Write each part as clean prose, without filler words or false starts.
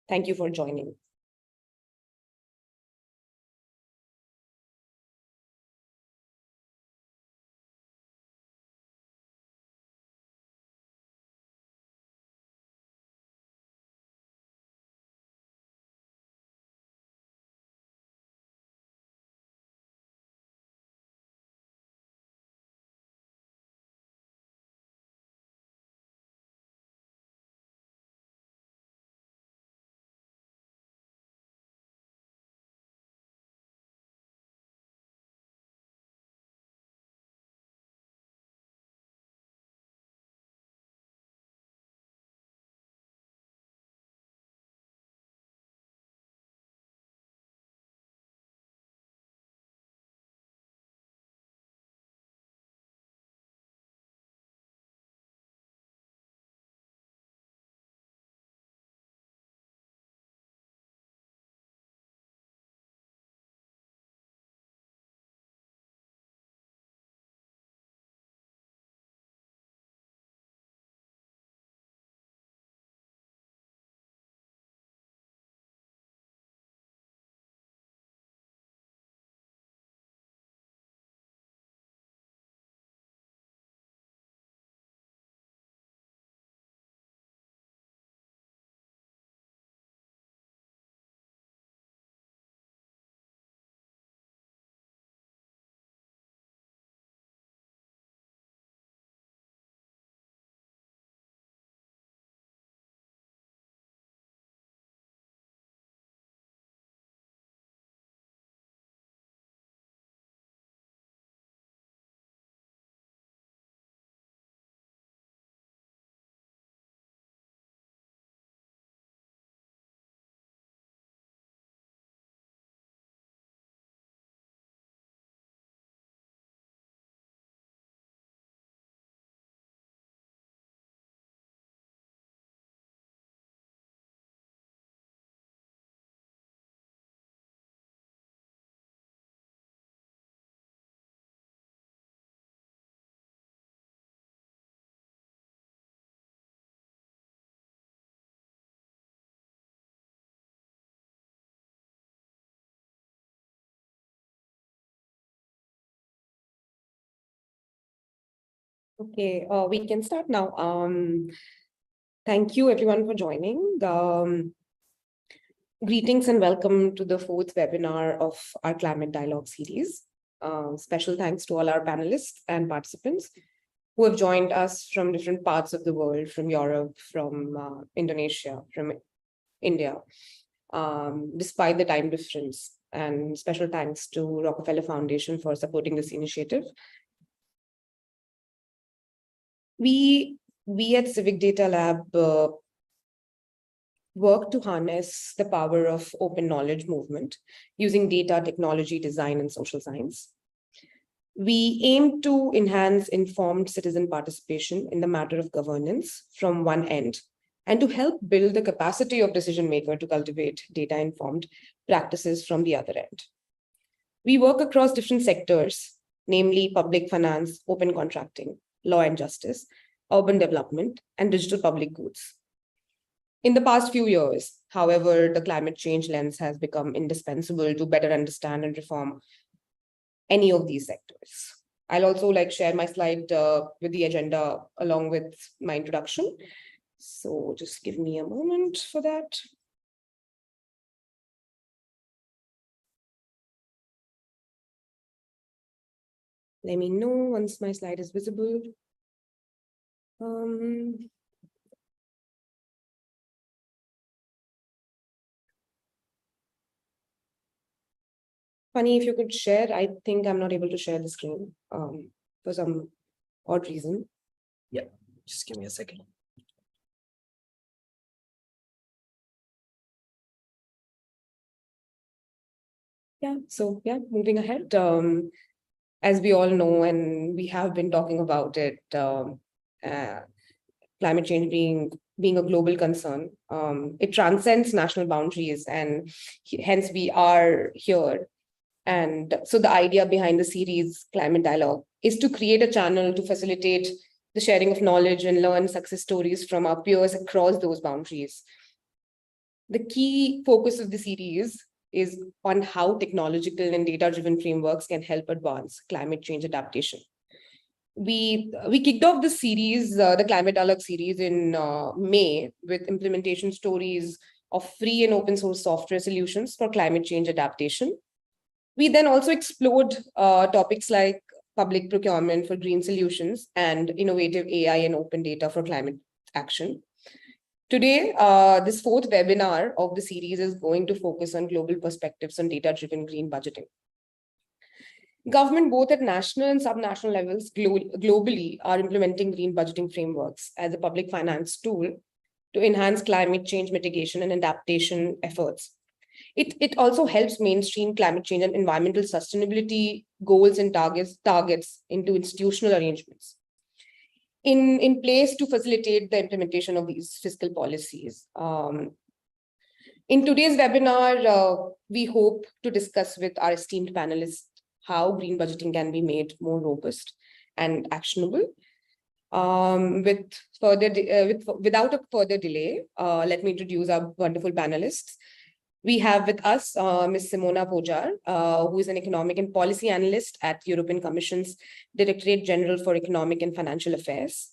Thank you for joining. Okay, we can start now. Thank you everyone for joining. Greetings and welcome to the fourth webinar of our Climate Dialogue series. Special thanks to all our panelists and participants who have joined us from different parts of the world, from Europe, from Indonesia, from India, despite the time difference. And special thanks to Rockefeller Foundation for supporting this initiative. We at Civic Data Lab work to harness the power of open knowledge movement using data, technology, design, and social science. We aim to enhance informed citizen participation in the matter of governance from one end, and to help build the capacity of decision maker to cultivate data-informed practices from the other end. We work across different sectors, namely public finance, open contracting, law and justice, urban development, and digital public goods. In the past few years, however, the climate change lens has become indispensable to better understand and reform any of these sectors. I'll also share my slide with the agenda along with my introduction. So just give me a moment for that. Let me know once my slide is visible. Funny, if you could share. I think I'm not able to share the screen for some odd reason. Yeah, just give me a second. Yeah, so moving ahead. As we all know, and we have been talking about it, climate change being a global concern, it transcends national boundaries, and hence we are here. And so the idea behind the series Climate Dialogue is to create a channel to facilitate the sharing of knowledge and learn success stories from our peers across those boundaries. The key focus of the series is on how technological and data-driven frameworks can help advance climate change adaptation. We kicked off the series, the Climate Alert series, in May with implementation stories of free and open source software solutions for climate change adaptation. We then also explored topics like public procurement for green solutions and innovative AI and open data for climate action. Today, this fourth webinar of the series is going to focus on global perspectives on data-driven green budgeting. Government, both at national and subnational levels globally, are implementing green budgeting frameworks as a public finance tool to enhance climate change mitigation and adaptation efforts. It also helps mainstream climate change and environmental sustainability goals and targets into institutional arrangements in place to facilitate the implementation of these fiscal policies. In today's webinar, we hope to discuss with our esteemed panelists how green budgeting can be made more robust and actionable. Without a further delay, let me introduce our wonderful panelists. We have with us Ms. Simona Pojar, who is an economic and policy analyst at European Commission's Directorate General for Economic and Financial Affairs.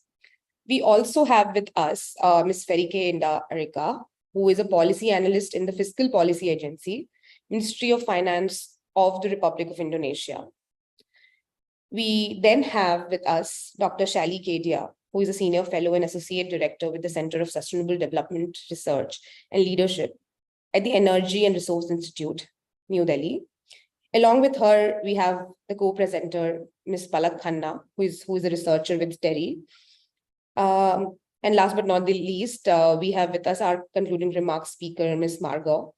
We also have with us Ms. Ferike Indah Arika, who is a policy analyst in the Fiscal Policy Agency, Ministry of Finance of the Republic of Indonesia. We then have with us Dr. Shally Kedia, who is a senior fellow and associate director with the Center of Sustainable Development Research and Leadership at the Energy and Resource Institute, New Delhi. Along with her, we have the co-presenter, Ms. Palak Khanna, who is a researcher with TERI. And last but not the least, we have with us our concluding remarks speaker, Ms. Margot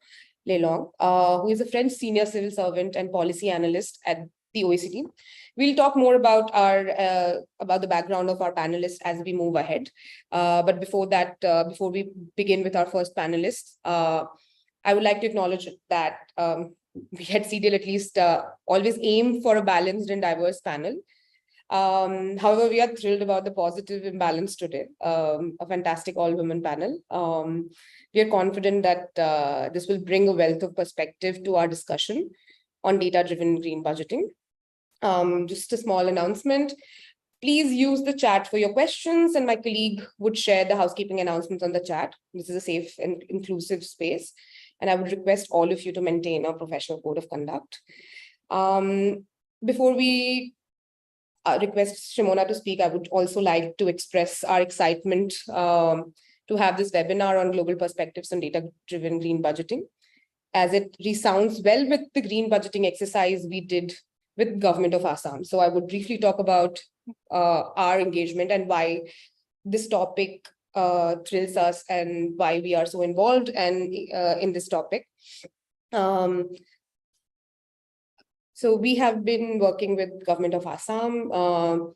Lelong, who is a French senior civil servant and policy analyst at the OECD. We'll talk more about the background of our panelists as we move ahead. But before that, before we begin with our first panelists, I would like to acknowledge that we at CDL at least always aim for a balanced and diverse panel. However, we are thrilled about the positive imbalance today, a fantastic all-women panel. We are confident that this will bring a wealth of perspective to our discussion on data-driven green budgeting. Just a small announcement. Please use the chat for your questions, and my colleague would share the housekeeping announcements on the chat. This is a safe and inclusive space, and I would request all of you to maintain a professional code of conduct. Before we request Simona to speak, I would also like to express our excitement to have this webinar on global perspectives on data-driven green budgeting, as it resounds well with the green budgeting exercise we did with Government of Assam. So I would briefly talk about our engagement and why this topic thrills us and why we are so involved and in this topic. So we have been working with Government of Assam for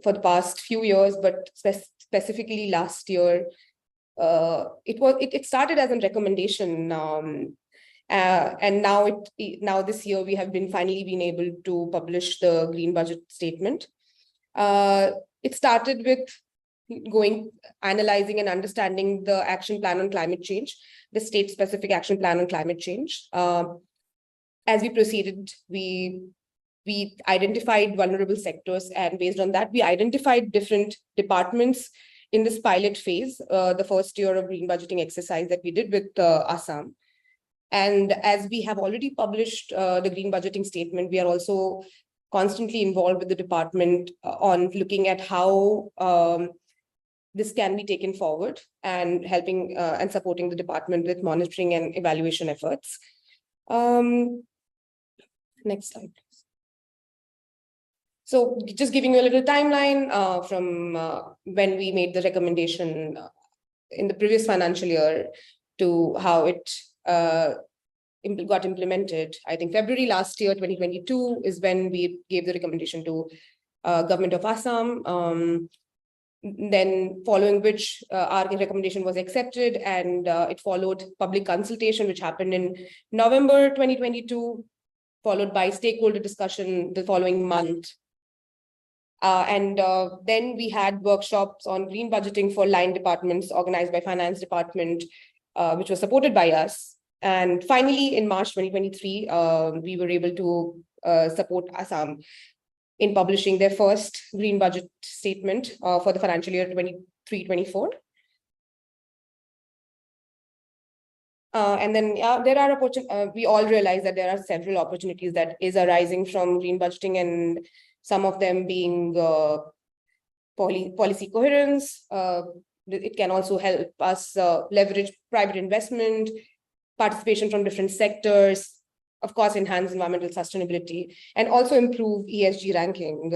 the past few years, but specifically last year, it started as a recommendation, and now this year we have finally been able to publish the green budget statement. It started with analyzing and understanding the action plan on climate change, the state-specific action plan on climate change. As we proceeded, we identified vulnerable sectors, and based on that, we identified different departments in this pilot phase, the first year of green budgeting exercise that we did with Assam. And as we have already published the green budgeting statement, we are also constantly involved with the department on looking at how this can be taken forward and helping and supporting the department with monitoring and evaluation efforts. Next slide, please. So just giving you a little timeline from when we made the recommendation in the previous financial year to how it got implemented. I think February last year, 2022, is when we gave the recommendation to Government of Assam. Then following which our recommendation was accepted, and it followed public consultation, which happened in November 2022, followed by stakeholder discussion the following month. Then we had workshops on green budgeting for line departments organized by Finance Department which was supported by us. And finally, in March 2023, we were able to support Assam in publishing their first green budget statement for the financial year 23-24. And then there are opportunities. We all realize that there are several opportunities that is arising from green budgeting, and some of them being policy coherence. It can also help us leverage private investment, participation from different sectors, of course, enhance environmental sustainability, and also improve ESG ranking.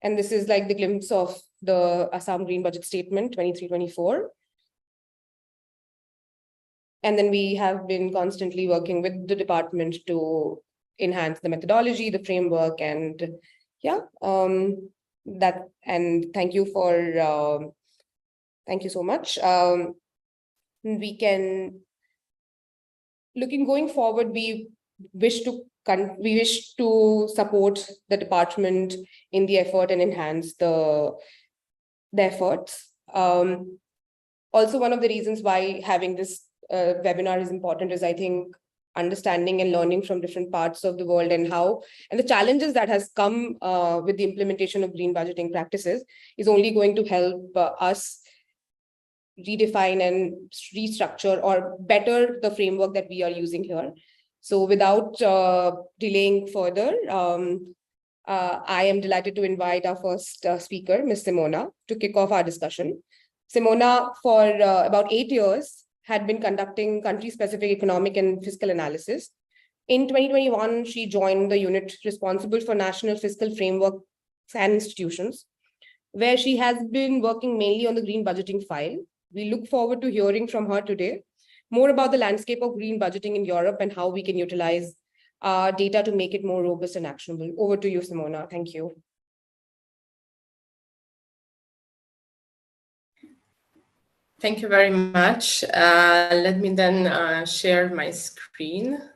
And this is like the glimpse of the Assam Green Budget Statement 23-24. And then we have been constantly working with the department to enhance the methodology, the framework, and yeah, that. And thank you for, thank you so much. We can, going forward, we wish to support the department in the effort and enhance the efforts. Also, one of the reasons why having this webinar is important is, I think, understanding and learning from different parts of the world and the challenges that has come with the implementation of green budgeting practices is only going to help us redefine and restructure or better the framework that we are using here. So without delaying further, I am delighted to invite our first speaker, Ms. Simona, to kick off our discussion. Simona, for about 8 years, had been conducting country-specific economic and fiscal analysis. In 2021, she joined the unit responsible for national fiscal frameworks and institutions, where she has been working mainly on the green budgeting file. We look forward to hearing from her today more about the landscape of green budgeting in Europe and how we can utilize data to make it more robust and actionable. Over to you, Simona. Thank you. Thank you very much. Let me then share my screen.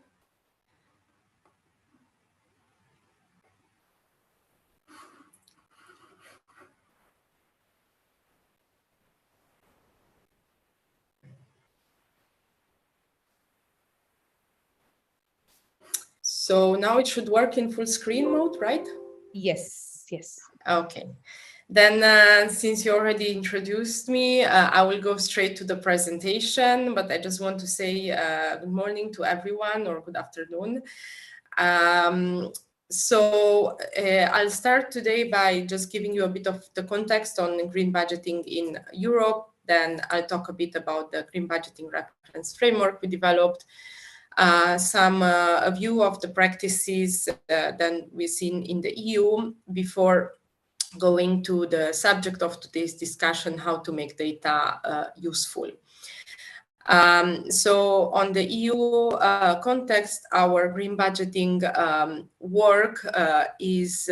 So now it should work in full screen mode, right? Yes, yes. Okay. Then since you already introduced me, I will go straight to the presentation, but I just want to say good morning to everyone, or good afternoon. So I'll start today by just giving you a bit of the context on green budgeting in Europe. Then I'll talk a bit about the green budgeting reference framework we developed, a view of the practices that we've seen in the EU before going to the subject of today's discussion, how to make data useful. So on the EU context, our green budgeting work is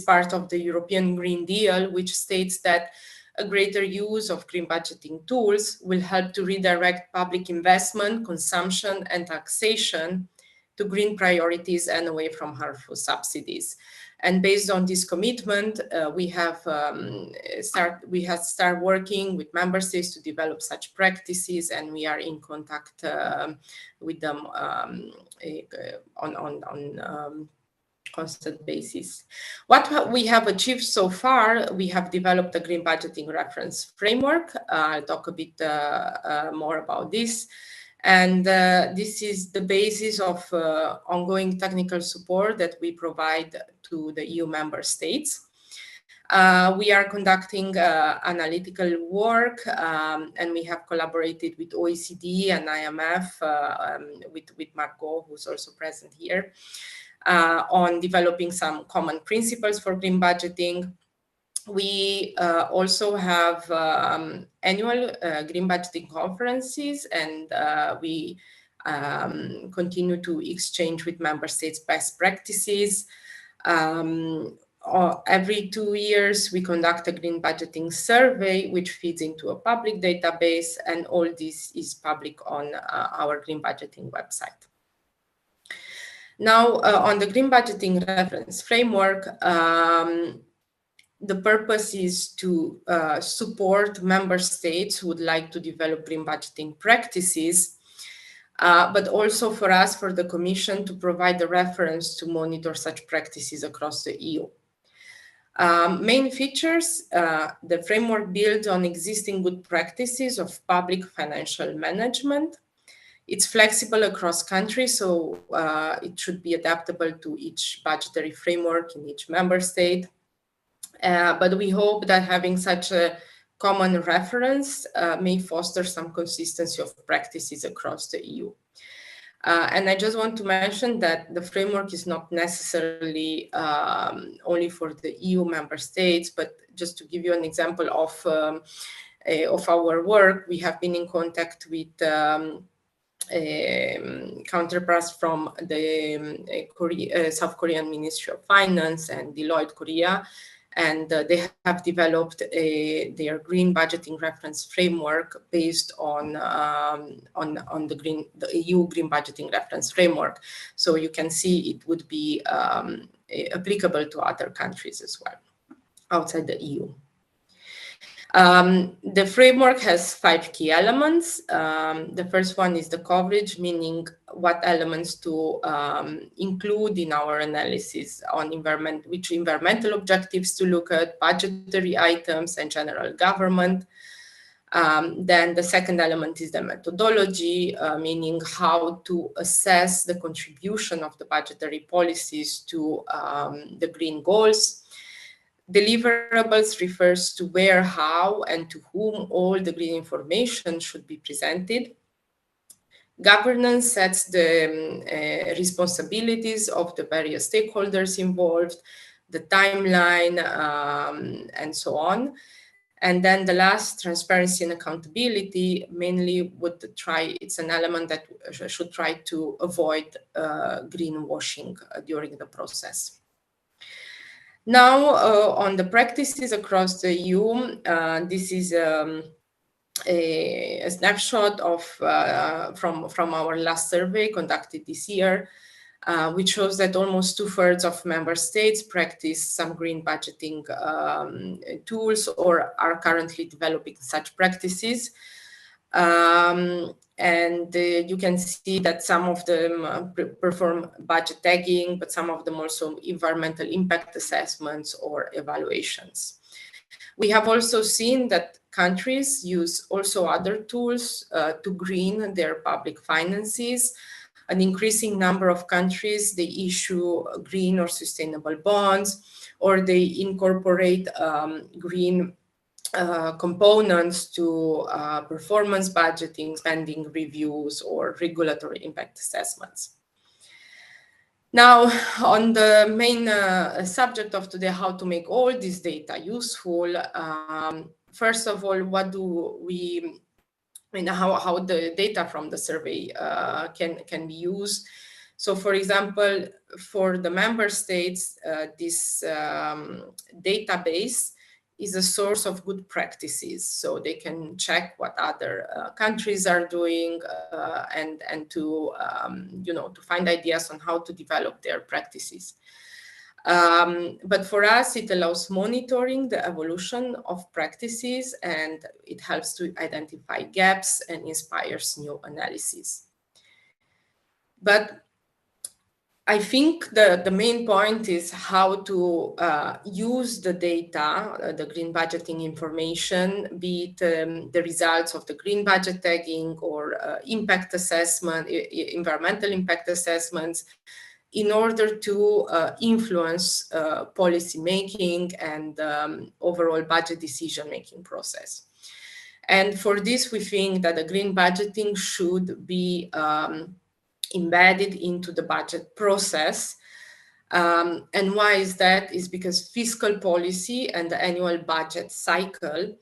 part of the European Green Deal, which states that a greater use of green budgeting tools will help to redirect public investment, consumption, and taxation to green priorities and away from harmful subsidies. And based on this commitment, we have started working with member states to develop such practices, and we are in contact with them on constant basis. What we have achieved so far, we have developed a green budgeting reference framework. I'll talk a bit more about this. And this is the basis of ongoing technical support that we provide to the EU member states. We are conducting analytical work, and we have collaborated with OECD and IMF, with Margot, who's also present here, on developing some common principles for green budgeting. We also have annual green budgeting conferences, and we continue to exchange with member states best practices. Every 2 years, we conduct a green budgeting survey, which feeds into a public database, and all this is public on our green budgeting website. Now, on the green budgeting reference framework, The purpose is to support member states who would like to develop green budgeting practices, but also for us, for the Commission, to provide a reference to monitor such practices across the EU. Main features, the framework builds on existing good practices of public financial management. It's flexible across countries, so it should be adaptable to each budgetary framework in each member state. But we hope that having such a common reference may foster some consistency of practices across the EU. And I just want to mention that the framework is not necessarily only for the EU member states, but just to give you an example of our work, we have been in contact with counterparts from the South Korean Ministry of Finance and Deloitte Korea, and they have developed their green budgeting reference framework based on the EU green budgeting reference framework. So you can see it would be applicable to other countries as well outside the EU. The framework has 5 key elements. The first one is the coverage, meaning what elements to include in our analysis on which environmental objectives to look at, budgetary items, and general government. Then the second element is the methodology, meaning how to assess the contribution of the budgetary policies to the green goals. Deliverables refers to where, how, and to whom all the green information should be presented. Governance sets the responsibilities of the various stakeholders involved, the timeline, and so on. And then the last, transparency and accountability, mainly it's an element that should try to avoid greenwashing during the process. Now, on the practices across the EU, this is a snapshot of from our last survey conducted this year, which shows that almost 2/3 of member states practice some green budgeting tools or are currently developing such practices. And you can see that some of them perform budget tagging, but some of them also environmental impact assessments or evaluations. We have also seen that countries use also other tools to green their public finances. An increasing number of countries, they issue green or sustainable bonds, or they incorporate green components to performance budgeting, spending reviews, or regulatory impact assessments. Now, on the main subject of today, how to make all this data useful, first of all, how the data from the survey can be used. So, for example, for the member states, this database is a source of good practices, so they can check what other countries are doing and to to find ideas on how to develop their practices. But for us, it allows monitoring the evolution of practices, and it helps to identify gaps and inspires new analysis. But I think the main point is how to use the data, the green budgeting information, be it the results of the green budget tagging or impact assessment, environmental impact assessments, in order to influence policy making and overall budget decision making process. And for this, we think that the green budgeting should be embedded into the budget process. And why is that? Is because fiscal policy and the annual budget cycle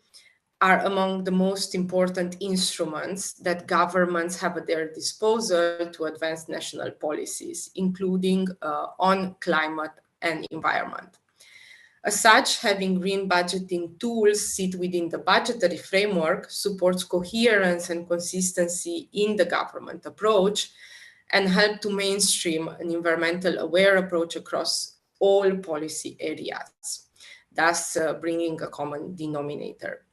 are among the most important instruments that governments have at their disposal to advance national policies, including on climate and environment. As such, having green budgeting tools sit within the budgetary framework supports coherence and consistency in the government approach and help to mainstream an environmental aware approach across all policy areas. thus bringing a common denominator.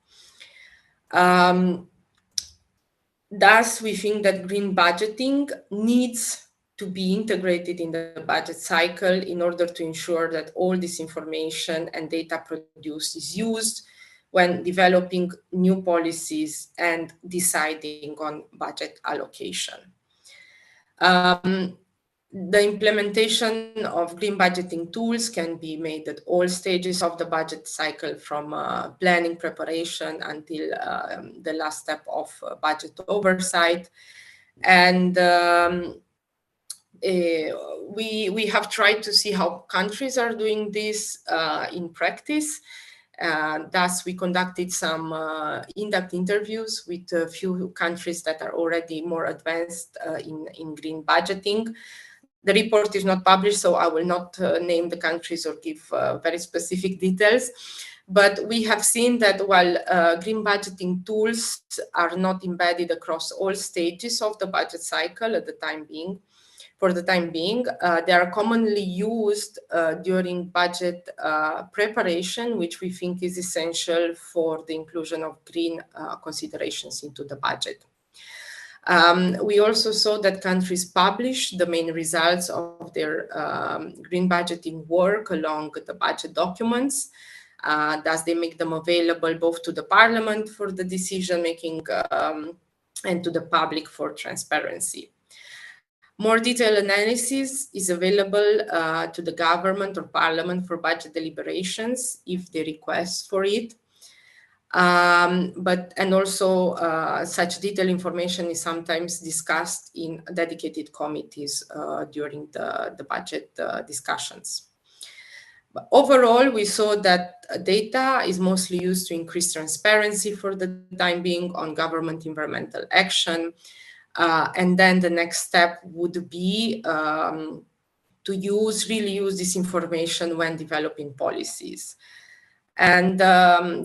Thus, we think that green budgeting needs to be integrated in the budget cycle in order to ensure that all this information and data produced is used when developing new policies and deciding on budget allocation. The implementation of green budgeting tools can be made at all stages of the budget cycle, from planning preparation until the last step of budget oversight. And we have tried to see how countries are doing this in practice. Thus, we conducted some in-depth interviews with a few countries that are already more advanced in green budgeting. The report is not published, so I will not name the countries or give very specific details. But we have seen that while green budgeting tools are not embedded across all stages of the budget cycle for the time being, they are commonly used during budget preparation, which we think is essential for the inclusion of green considerations into the budget. We also saw that countries publish the main results of their green budgeting work along the budget documents. Thus, they make them available both to the parliament for the decision making and to the public for transparency. More detailed analysis is available to the government or parliament for budget deliberations if they request for it. And also such detailed information is sometimes discussed in dedicated committees during the budget discussions. But overall, we saw that data is mostly used to increase transparency for the time being on government environmental action. And then the next step would be to really use this information when developing policies. And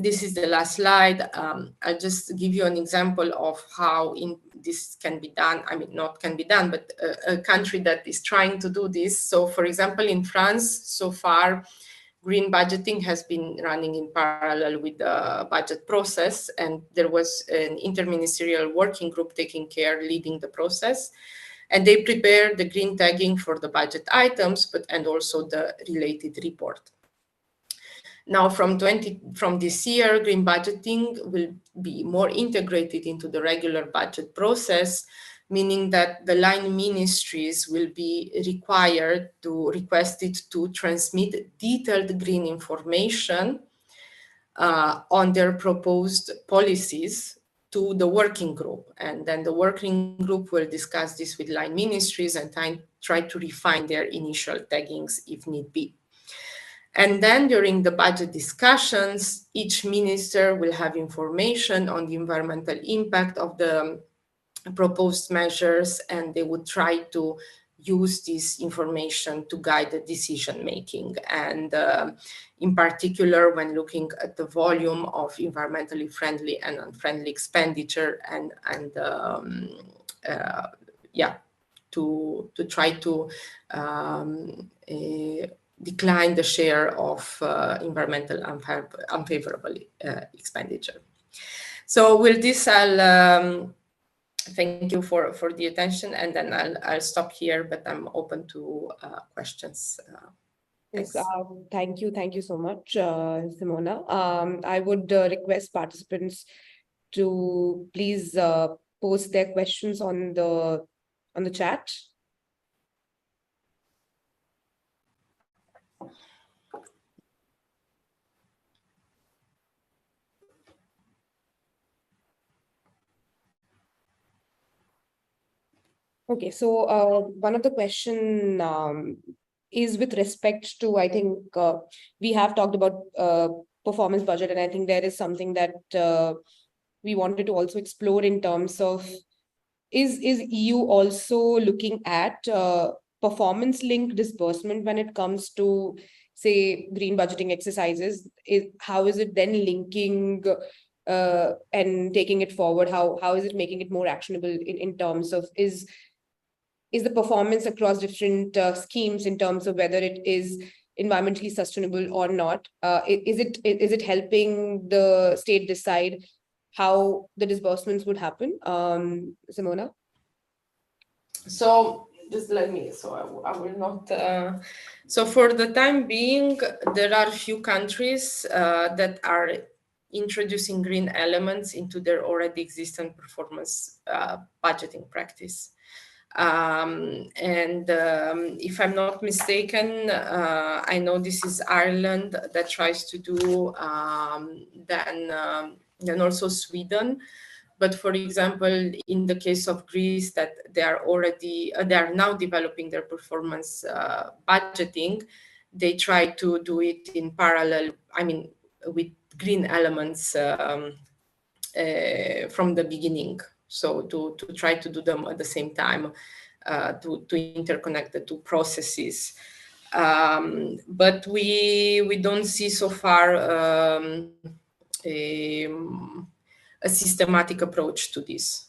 this is the last slide. I'll just give you an example of how this can be done. I mean, not can be done, but a country that is trying to do this. So for example, in France, so far, green budgeting has been running in parallel with the budget process, and there was an interministerial working group leading the process, and they prepared the green tagging for the budget items, and also the related report. Now, from this year, green budgeting will be more integrated into the regular budget process, meaning that the line ministries will be required to request it to transmit detailed green information on their proposed policies to the working group. And then the working group will discuss this with line ministries and try to refine their initial taggings if need be. And then during the budget discussions, each minister will have information on the environmental impact of the proposed measures, and they would try to use this information to guide the decision making. And in particular, when looking at the volume of environmentally friendly and unfriendly expenditure, to try to decline the share of environmental unfavorable expenditure. So with this, I'll thank you for the attention, and then I'll stop here, but I'm open to questions. Yes, thank you so much, Simona. I would request participants to please post their questions on the chat. Okay, so one of the question is with respect to, I think we have talked about performance budget, and I think there is something that we wanted to also explore in terms of, is EU also looking at performance-linked disbursement when it comes to, say, green budgeting exercises? How is it then linking and taking it forward? How is it making it more actionable in terms of, is the performance across different schemes in terms of whether it is environmentally sustainable or not? Is it helping the state decide how the disbursements would happen? Simona? So just let me, so I will not, so for the time being, there are few countries that are introducing green elements into their already existing performance budgeting practice. If I'm not mistaken, I know this is Ireland that tries to do, then also Sweden. But for example, in the case of Greece, that they are now developing their performance budgeting, they try to do it in parallel, I mean, with green elements from the beginning. So to try to do them at the same time, to interconnect the two processes. But we don't see so far a systematic approach to this.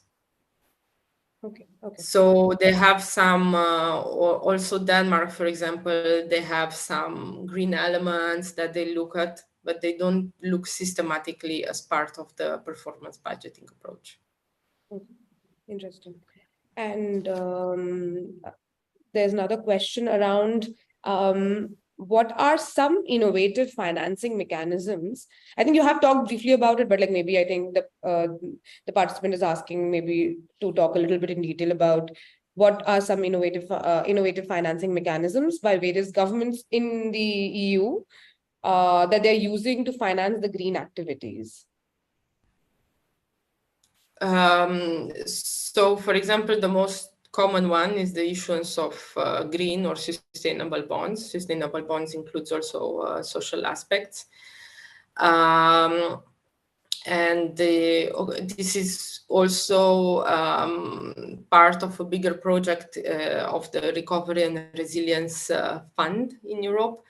Okay. So they have some, also Denmark, for example, they have some green elements that they look at, but they don't look systematically as part of the performance budgeting approach. Okay. Interesting. And there's another question around what are some innovative financing mechanisms? I think you have talked briefly about it, but like maybe I think the participant is asking maybe to talk a little bit in detail about what are some innovative financing mechanisms by various governments in the EU that they're using to finance the green activities. So, for example, the most common one is the issuance of green or sustainable bonds. Sustainable bonds includes also social aspects. And this is also part of a bigger project of the Recovery and Resilience Fund in Europe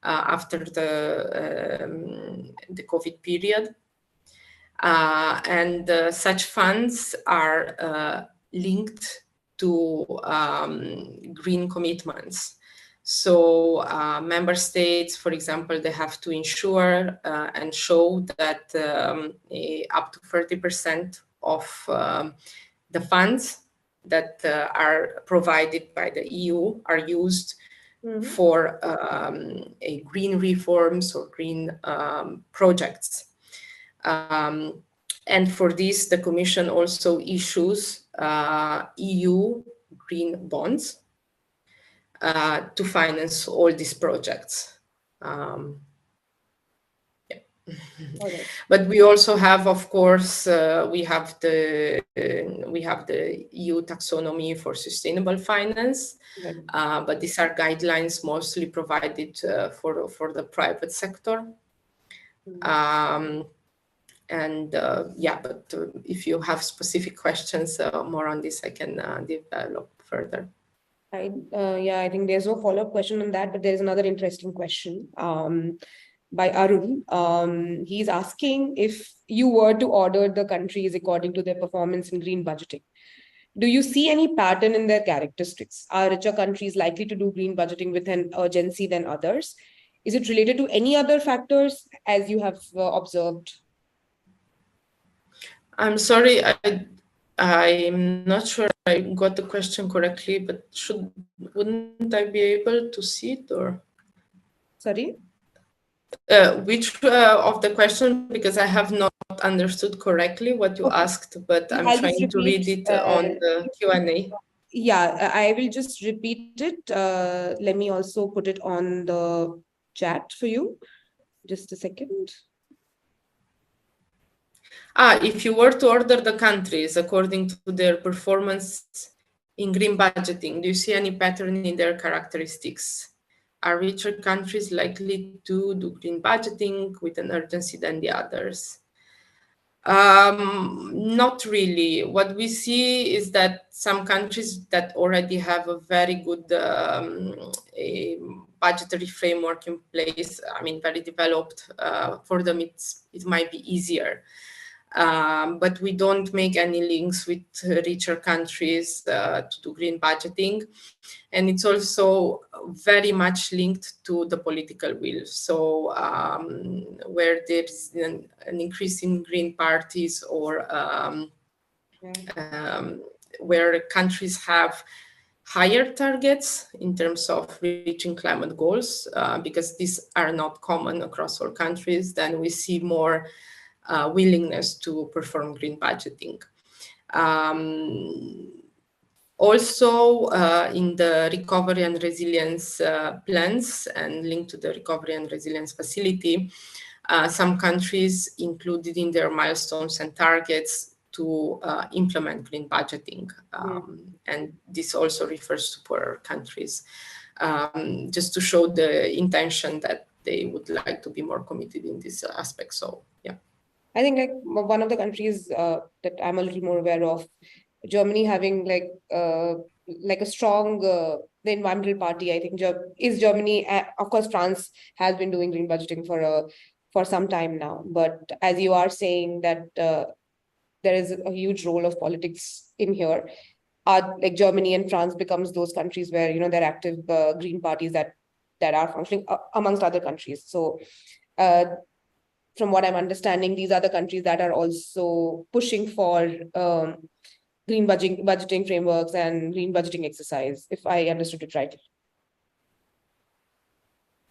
after the COVID period. And such funds are linked to green commitments. So member states, for example, they have to ensure and show that up to 30% of the funds that are provided by the EU are used for green reforms or green projects. And for this, the Commission also issues EU green bonds to finance all these projects. Okay. But we also have, of course, we have the EU taxonomy for sustainable finance, but these are guidelines mostly provided for the private sector. But if you have specific questions more on this, I can develop further. I think there's no follow-up question on that, but there's another interesting question by Arun. He's asking if you were to order the countries according to their performance in green budgeting, do you see any pattern in their characteristics? Are richer countries likely to do green budgeting with an urgency than others? Is it related to any other factors as you have observed? I'm sorry, I'm not sure I got the question correctly, but wouldn't I be able to see it, or? Sorry? Which of the question, because I have not understood correctly what you asked, but I'm trying to read it on the Q&A. Yeah, I will just repeat it. Let me also put it on the chat for you. Just a second. If you were to order the countries according to their performance in green budgeting, do you see any pattern in their characteristics? Are richer countries likely to do green budgeting with an urgency than the others? Not really. What we see is that some countries that already have a very good budgetary framework in place, I mean, very developed, for them it might be easier. but we don't make any links with richer countries to do green budgeting. And it's also very much linked to the political will. So where there's an increase in green parties, or where countries have higher targets in terms of reaching climate goals, because these are not common across all countries, then we see more willingness to perform green budgeting. Also, in the recovery and resilience plans and linked to the recovery and resilience facility, some countries included in their milestones and targets to implement green budgeting. And this also refers to poorer countries, just to show the intention that they would like to be more committed in this aspect. So, yeah. I think like one of the countries that I'm a little more aware of, Germany having like a strong the environmental party. I think is Germany. Of course, France has been doing green budgeting for some time now. But as you are saying that there is a huge role of politics in here. Like Germany and France becomes those countries where there are active green parties that are functioning amongst other countries. So. From what I'm understanding, these are the countries that are also pushing for green budgeting frameworks and green budgeting exercise, if I understood it right.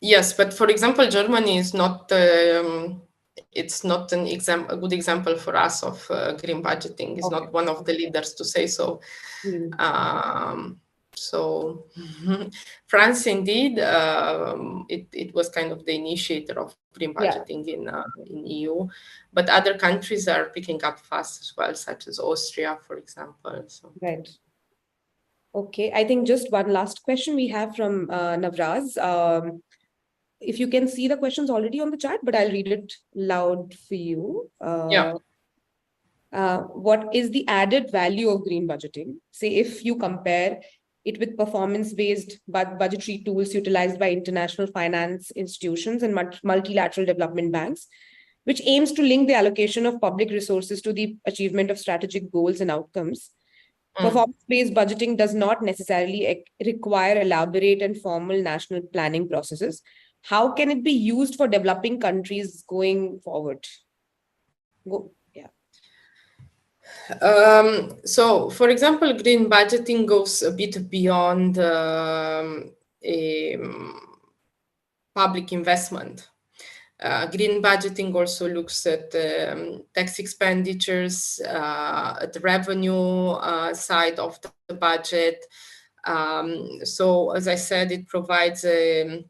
Yes, but for example, Germany is not. It's not a good example for us of green budgeting. It's not one of the leaders to say so. So France, indeed, it was kind of the initiator of green budgeting in EU, but other countries are picking up fast as well, such as Austria, for example. So. Right. Okay, I think just one last question we have from Navraz. If you can see the questions already on the chat, but I'll read it loud for you. What is the added value of green budgeting? Say if you compare it with performance-based budgetary tools utilized by international finance institutions and multilateral development banks, which aims to link the allocation of public resources to the achievement of strategic goals and outcomes. Performance-based budgeting does not necessarily require elaborate and formal national planning processes. How can it be used for developing countries going forward? So, for example, green budgeting goes a bit beyond public investment. Green budgeting also looks at tax expenditures, at the revenue side of the budget. So, as I said, it provides an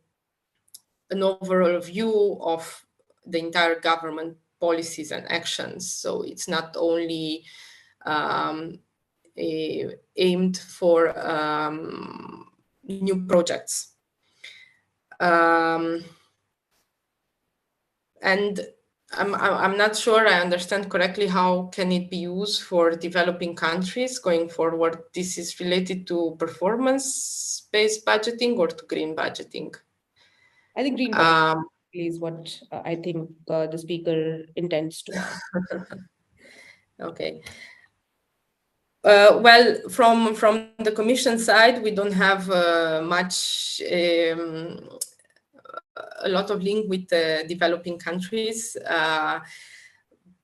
overall view of the entire government policies and actions. So it's not only aimed for new projects. And I'm not sure I understand correctly how can it be used for developing countries going forward. This is related to performance-based budgeting or to green budgeting? I think green budgeting is what I think the speaker intends to. Okay. Well, from the Commission side, we don't have much, a lot of link with developing countries,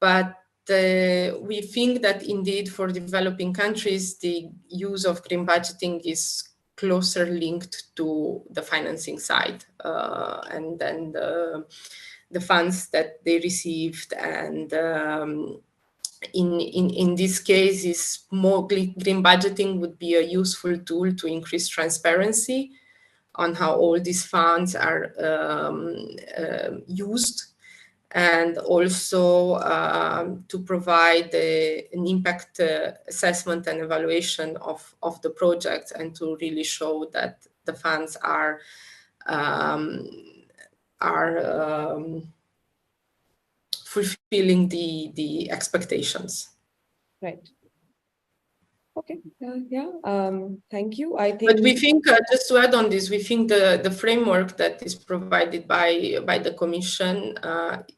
but we think that indeed for developing countries, the use of green budgeting is closer linked to the financing side, and then the funds that they received, and in this case, is more green budgeting would be a useful tool to increase transparency on how all these funds are used, and also to provide an impact assessment and evaluation of the project, and to really show that the funds are fulfilling the expectations. Right. Okay. Thank you. I think. But we think, just to add on this, we think the framework that is provided by the Commission,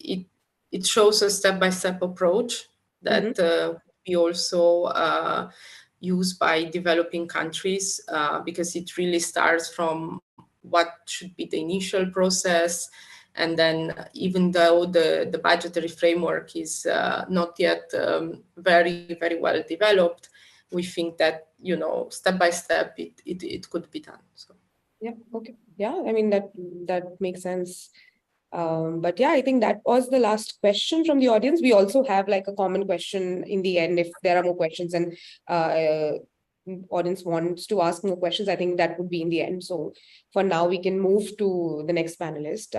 it shows a step-by-step approach that we also use by developing countries, because it really starts from what should be the initial process. And then even though the budgetary framework is not yet very, very well developed, we think that, step by step, it could be done. So. Yeah, okay. Yeah, I mean, that makes sense. But yeah, I think that was the last question from the audience. We also have like a common question in the end if there are more questions and audience wants to ask more questions. I think that would be in the end. So for now, we can move to the next panelist.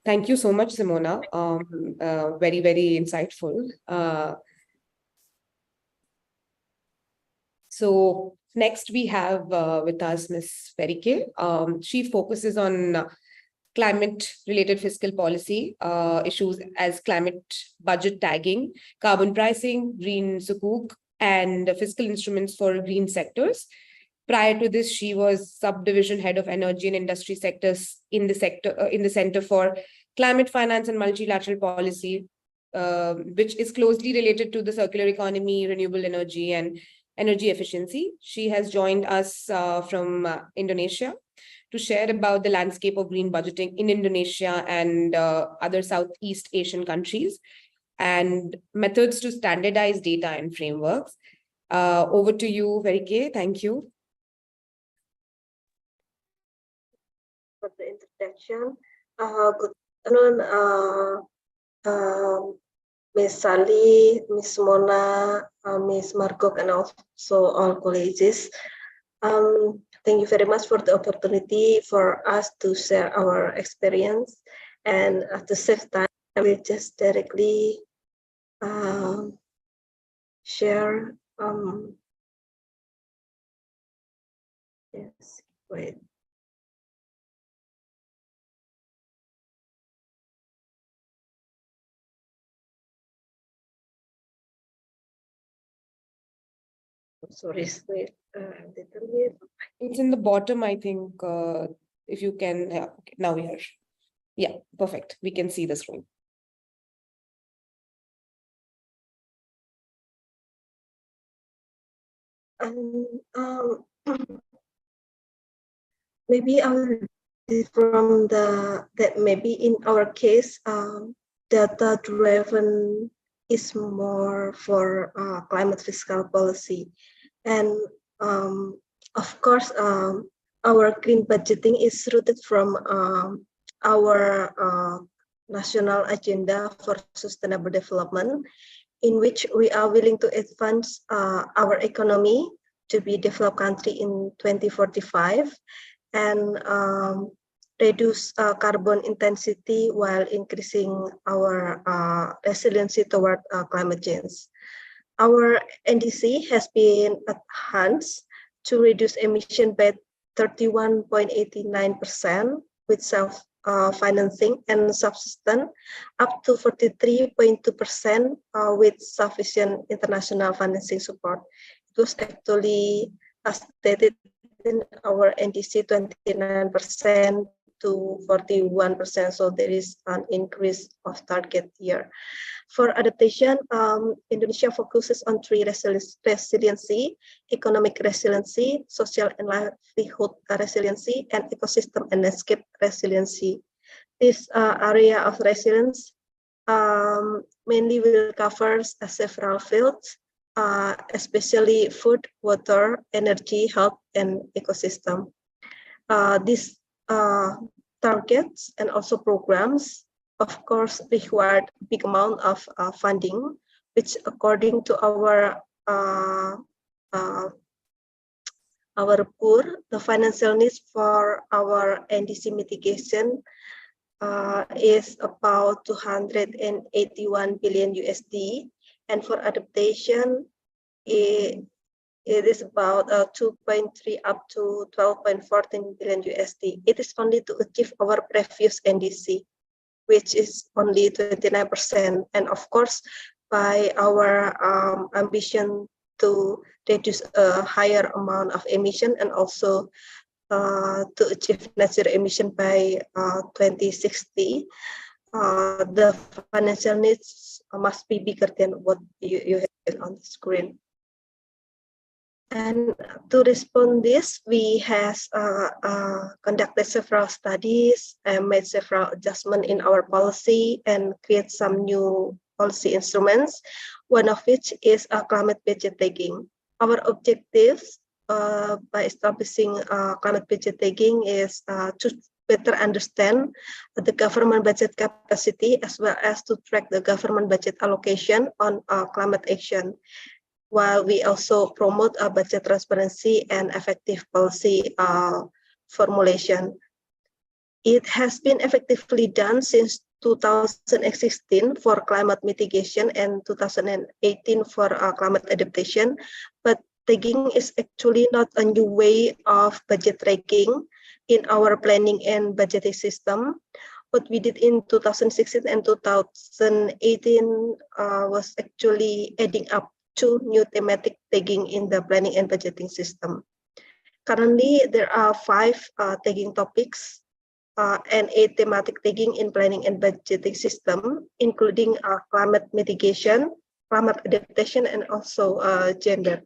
Thank you so much, Simona. Very, very insightful. So next we have with us Ms. Verike. She focuses on climate-related fiscal policy issues as climate budget tagging, carbon pricing, green sukuk, and fiscal instruments for green sectors. Prior to this, she was subdivision head of energy and industry sectors in the Center for Climate Finance and Multilateral Policy, which is closely related to the circular economy, renewable energy, and energy efficiency. She has joined us from Indonesia to share about the landscape of green budgeting in Indonesia and other Southeast Asian countries and methods to standardize data and frameworks. Over to you, Verike. Thank you. For the introduction. Good afternoon, Ms. Sally, Ms. Mona, Ms. Margok, and also all colleagues. Thank you very much for the opportunity for us to share our experience. And at the same time, I will just directly share. Yes, wait. Sorry, wait a little bit. It's in the bottom, I think, if you can, yeah, okay, now we are. Yeah, perfect. We can see the screen. Maybe I will from that maybe in our case, data driven is more for climate fiscal policy. And of course, our green budgeting is rooted from our national agenda for sustainable development, in which we are willing to advance our economy to be developed country in 2045 and reduce carbon intensity while increasing our resiliency toward climate change. Our NDC has been enhanced to reduce emission by 31.89% with self-financing and subsistence, up to 43.2% with sufficient international financing support. It was actually stated in our NDC 29% to 41%, so there is an increase of target here. For adaptation, Indonesia focuses on three resiliency: economic resiliency, social and livelihood resiliency, and ecosystem and landscape resiliency. This area of resilience mainly will cover several fields, especially food, water, energy, health, and ecosystem. These targets and also programs, of course, required big amount of funding, which according to our poor, the financial needs for our NDC mitigation is about 281 billion USD. And for adaptation, it is about 2.3 up to 12.14 billion USD. It is only to achieve our previous NDC, which is only 29%. And of course, by our ambition to reduce a higher amount of emission and also to achieve net zero emission by 2060, the financial needs must be bigger than what you have on the screen. And to respond this, we has conducted several studies and made several adjustments in our policy and create some new policy instruments, one of which is climate budget tagging. Our objectives by establishing climate budget tagging is to better understand the government budget capacity as well as to track the government budget allocation on climate action, while we also promote budget transparency and effective policy formulation. It has been effectively done since 2016 for climate mitigation and 2018 for climate adaptation, but tagging is actually not a new way of budget tracking in our planning and budgeting system. What we did in 2016 and 2018 was actually adding up two new thematic tagging in the planning and budgeting system. Currently, there are 5 tagging topics and 8 thematic tagging in planning and budgeting system, including climate mitigation, climate adaptation, and also gender.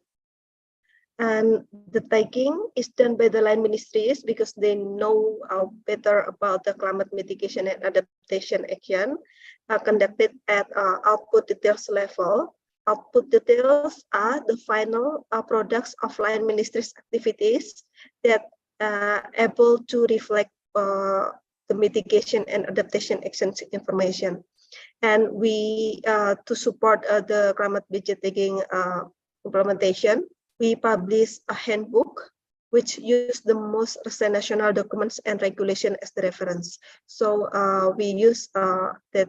And the tagging is done by the line ministries because they know better about the climate mitigation and adaptation action conducted at output details level. Output details are the final products of line ministries activities that able to reflect the mitigation and adaptation action information. And we, to support the climate budget tagging implementation, we publish a handbook which use the most recent national documents and regulation as the reference. So we use that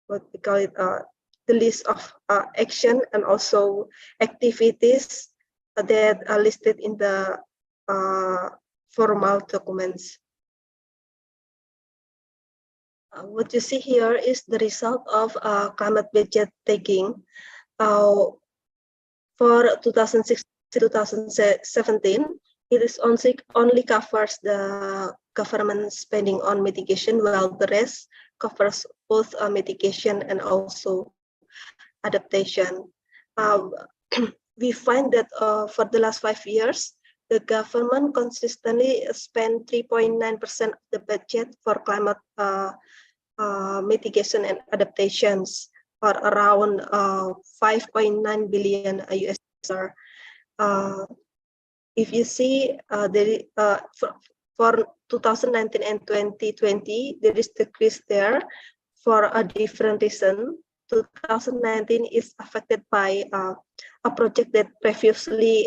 what we call it, the list of action and also activities that are listed in the formal documents. What you see here is the result of climate budget tagging. For 2016-2017, it is only covers the government spending on mitigation, while the rest covers both mitigation and also adaptation. We find that for the last 5 years, the government consistently spent 3.9% of the budget for climate mitigation and adaptations, or around 5.9 billion US dollar. If you see, for 2019 and 2020, there is decrease there for a different reason. 2019 is affected by a project that previously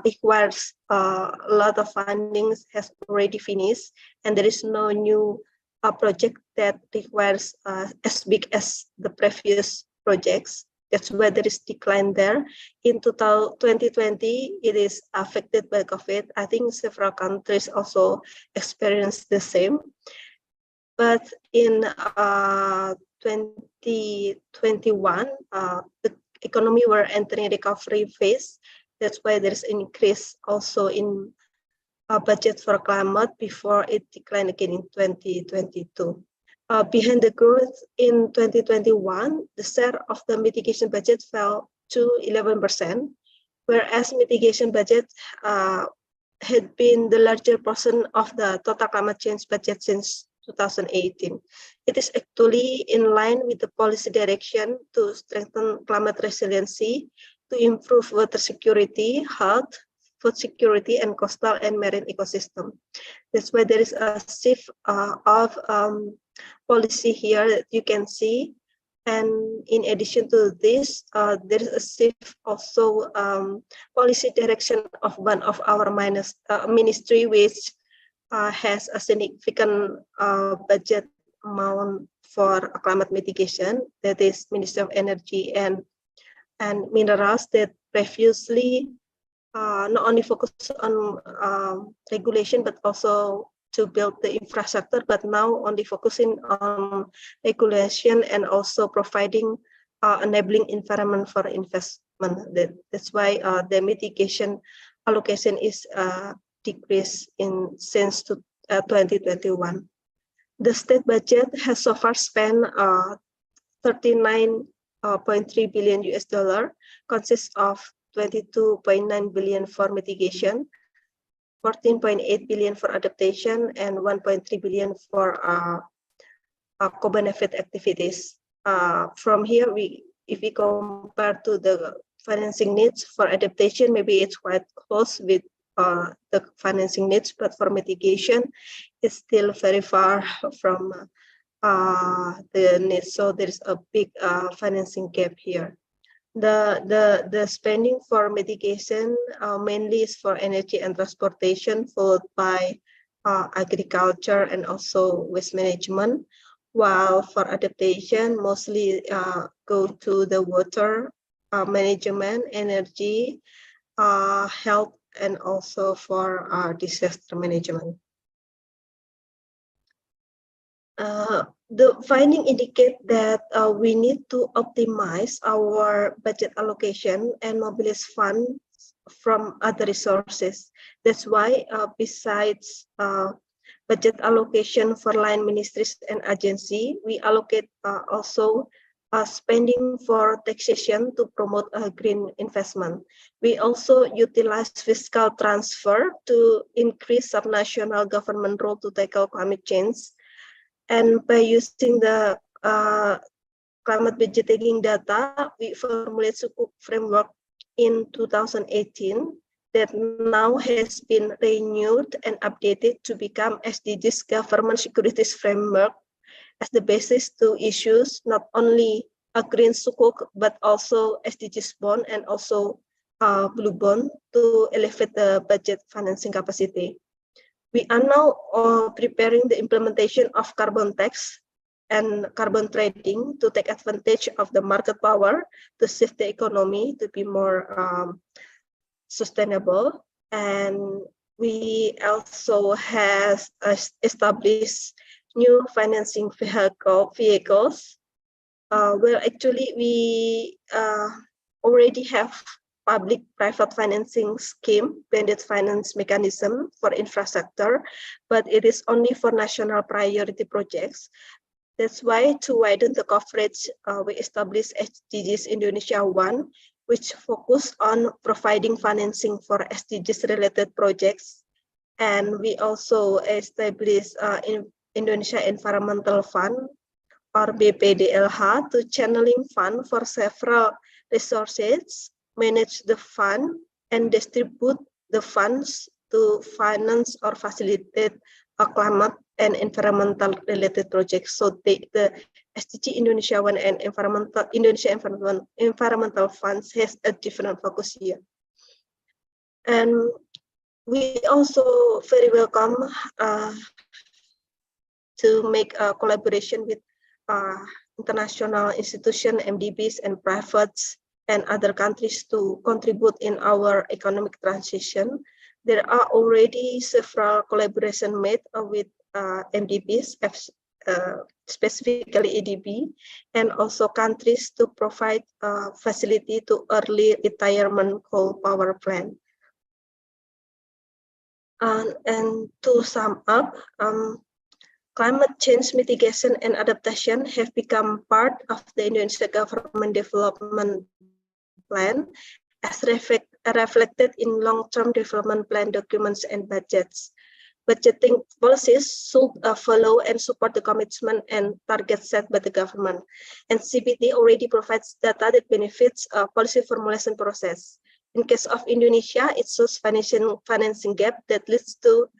requires a lot of fundings has already finished, and there is no new project that requires as big as the previous projects. That's why there is decline there. In 2020, it is affected by COVID. I think several countries also experienced the same. But in 2021, the economy were entering recovery phase. That's why there is an increase also in budget for climate before it declined again in 2022. Behind the growth in 2021, the share of the mitigation budget fell to 11%, whereas mitigation budget had been the larger portion of the total climate change budget since 2018. It is actually in line with the policy direction to strengthen climate resiliency, to improve water security, health, food security, and coastal and marine ecosystem. That's why there is a shift of policy here that you can see. And in addition to this, there is a shift also policy direction of one of our ministry, which has a significant budget amount for climate mitigation. That is Ministry of Energy and Minerals, that previously not only focus on regulation, but also to build the infrastructure, but now only focusing on regulation and also providing enabling environment for investment. That's why the mitigation allocation is decreased since 2021. The state budget has so far spent 39.3 billion US dollar, consists of 22.9 billion for mitigation, 14.8 billion for adaptation, and 1.3 billion for co-benefit activities. From here, if we compare to the financing needs for adaptation, maybe it's quite close with the financing needs, but for mitigation, it's still very far from the needs. So there is a big financing gap here. The spending for mitigation mainly is for energy and transportation, followed by agriculture and also waste management, while for adaptation mostly go to the water management, energy, health, and also for disaster management. The finding indicate that we need to optimize our budget allocation and mobilize funds from other resources. That's why besides budget allocation for line ministries and agency, we allocate also spending for taxation to promote green investment. We also utilize fiscal transfer to increase subnational government role to tackle climate change. And by using the climate budgeting data, we formulate Sukuk framework in 2018 that now has been renewed and updated to become SDGs Government Securities Framework as the basis to issues not only a green Sukuk but also SDGs bond and also blue bond to elevate the budget financing capacity. We are now preparing the implementation of carbon tax and carbon trading to take advantage of the market power to shift the economy to be more sustainable. And we also have established new financing vehicles. Well, actually, we already have public-private financing scheme, blended finance mechanism for infrastructure, but it is only for national priority projects. That's why to widen the coverage, we established SDGs Indonesia 1, which focus on providing financing for SDGs-related projects. And we also established Indonesia Environmental Fund, or BPDLH, to channeling fund for several resources, manage the fund, and distribute the funds to finance or facilitate climate and environmental related projects. So the SDG Indonesia 1 and Indonesia Environmental Funds has a different focus here. And we also very welcome to make a collaboration with international institutions, MDBs, and privates and other countries to contribute in our economic transition. There are already several collaborations made with MDBs, specifically EDB, and also countries to provide facility to early retirement coal power plant. And to sum up, climate change mitigation and adaptation have become part of the Indonesia government development plan as reflected in long-term development plan documents and budgets. Budgeting policies should follow and support the commitment and targets set by the government. And CBT already provides data that benefits policy formulation process. In case of Indonesia, it shows financing gap that leads to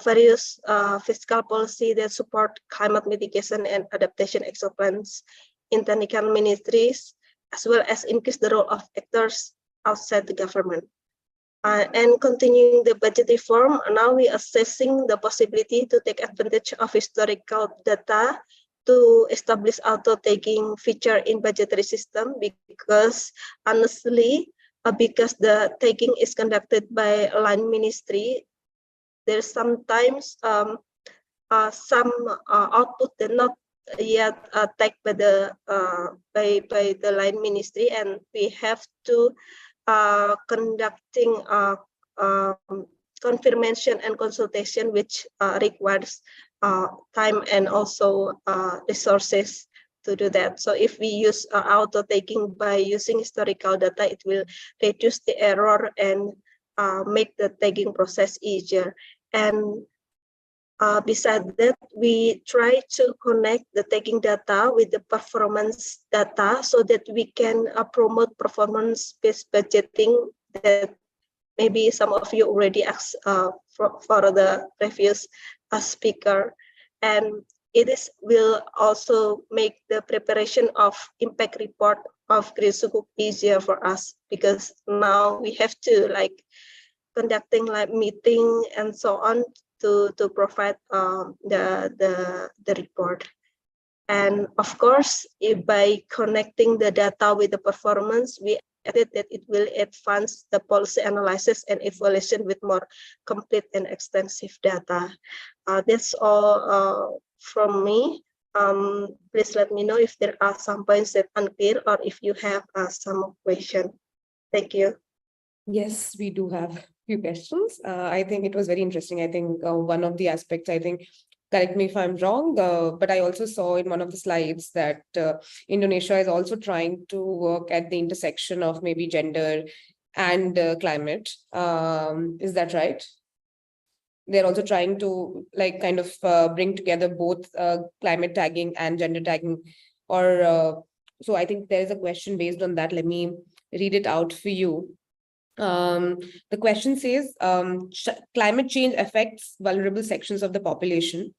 various fiscal policy that support climate mitigation and adaptation action plans in technical ministries, as well as increase the role of actors outside the government. And continuing the budget reform, now we are assessing the possibility to take advantage of historical data to establish auto-tagging feature in budgetary system, because honestly, because the tagging is conducted by a line ministry, there's sometimes some output that not yet tagged by the line ministry, and we have to conducting confirmation and consultation, which requires time and also resources to do that. So if we use auto tagging by using historical data, it will reduce the error and make the tagging process easier. And besides that, we try to connect the tagging data with the performance data so that we can promote performance-based budgeting that maybe some of you already asked for the previous speaker. And will also make the preparation of impact report of Green Sukuk easier for us, because now we have to like conducting like meeting and so on to provide the report. And of course, by connecting the data with the performance, we added that it will advance the policy analysis and evaluation with more complete and extensive data. That's all from me. Please let me know if there are some points that unclear or if you have some question. Thank you. Yes, we do have a few questions. I think it was very interesting. I think one of the aspects, correct me if I'm wrong, but I also saw in one of the slides that Indonesia is also trying to work at the intersection of maybe gender and climate. Is that right? They're also trying to like kind of bring together both climate tagging and gender tagging, or so I think there is a question based on that. Let me read it out for you. The question says, climate change affects vulnerable sections of the population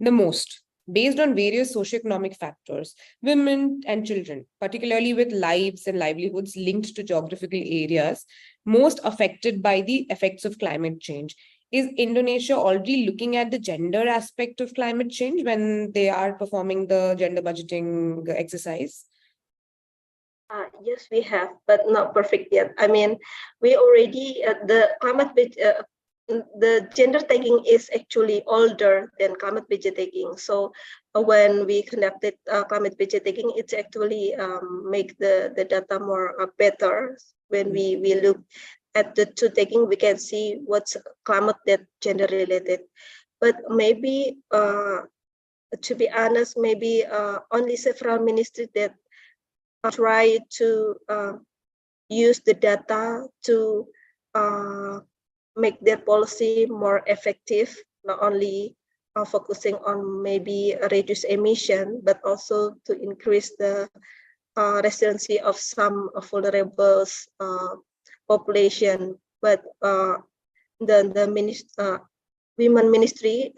the most, based on various socioeconomic factors, women and children, particularly with lives and livelihoods linked to geographical areas most affected by the effects of climate change. Is Indonesia already looking at the gender aspect of climate change when they are performing the gender budgeting exercise? Yes, we have, but not perfect yet. I mean, we already, the gender tagging is actually older than climate budgeting. So when we conducted climate budgeting, it's actually make the data more better. When we look at the two tagging, we can see what's climate that gender related. But maybe, to be honest, maybe only several ministries that try to use the data to make their policy more effective, not only focusing on maybe reduce emission, but also to increase the resiliency of some vulnerable population. But the women ministry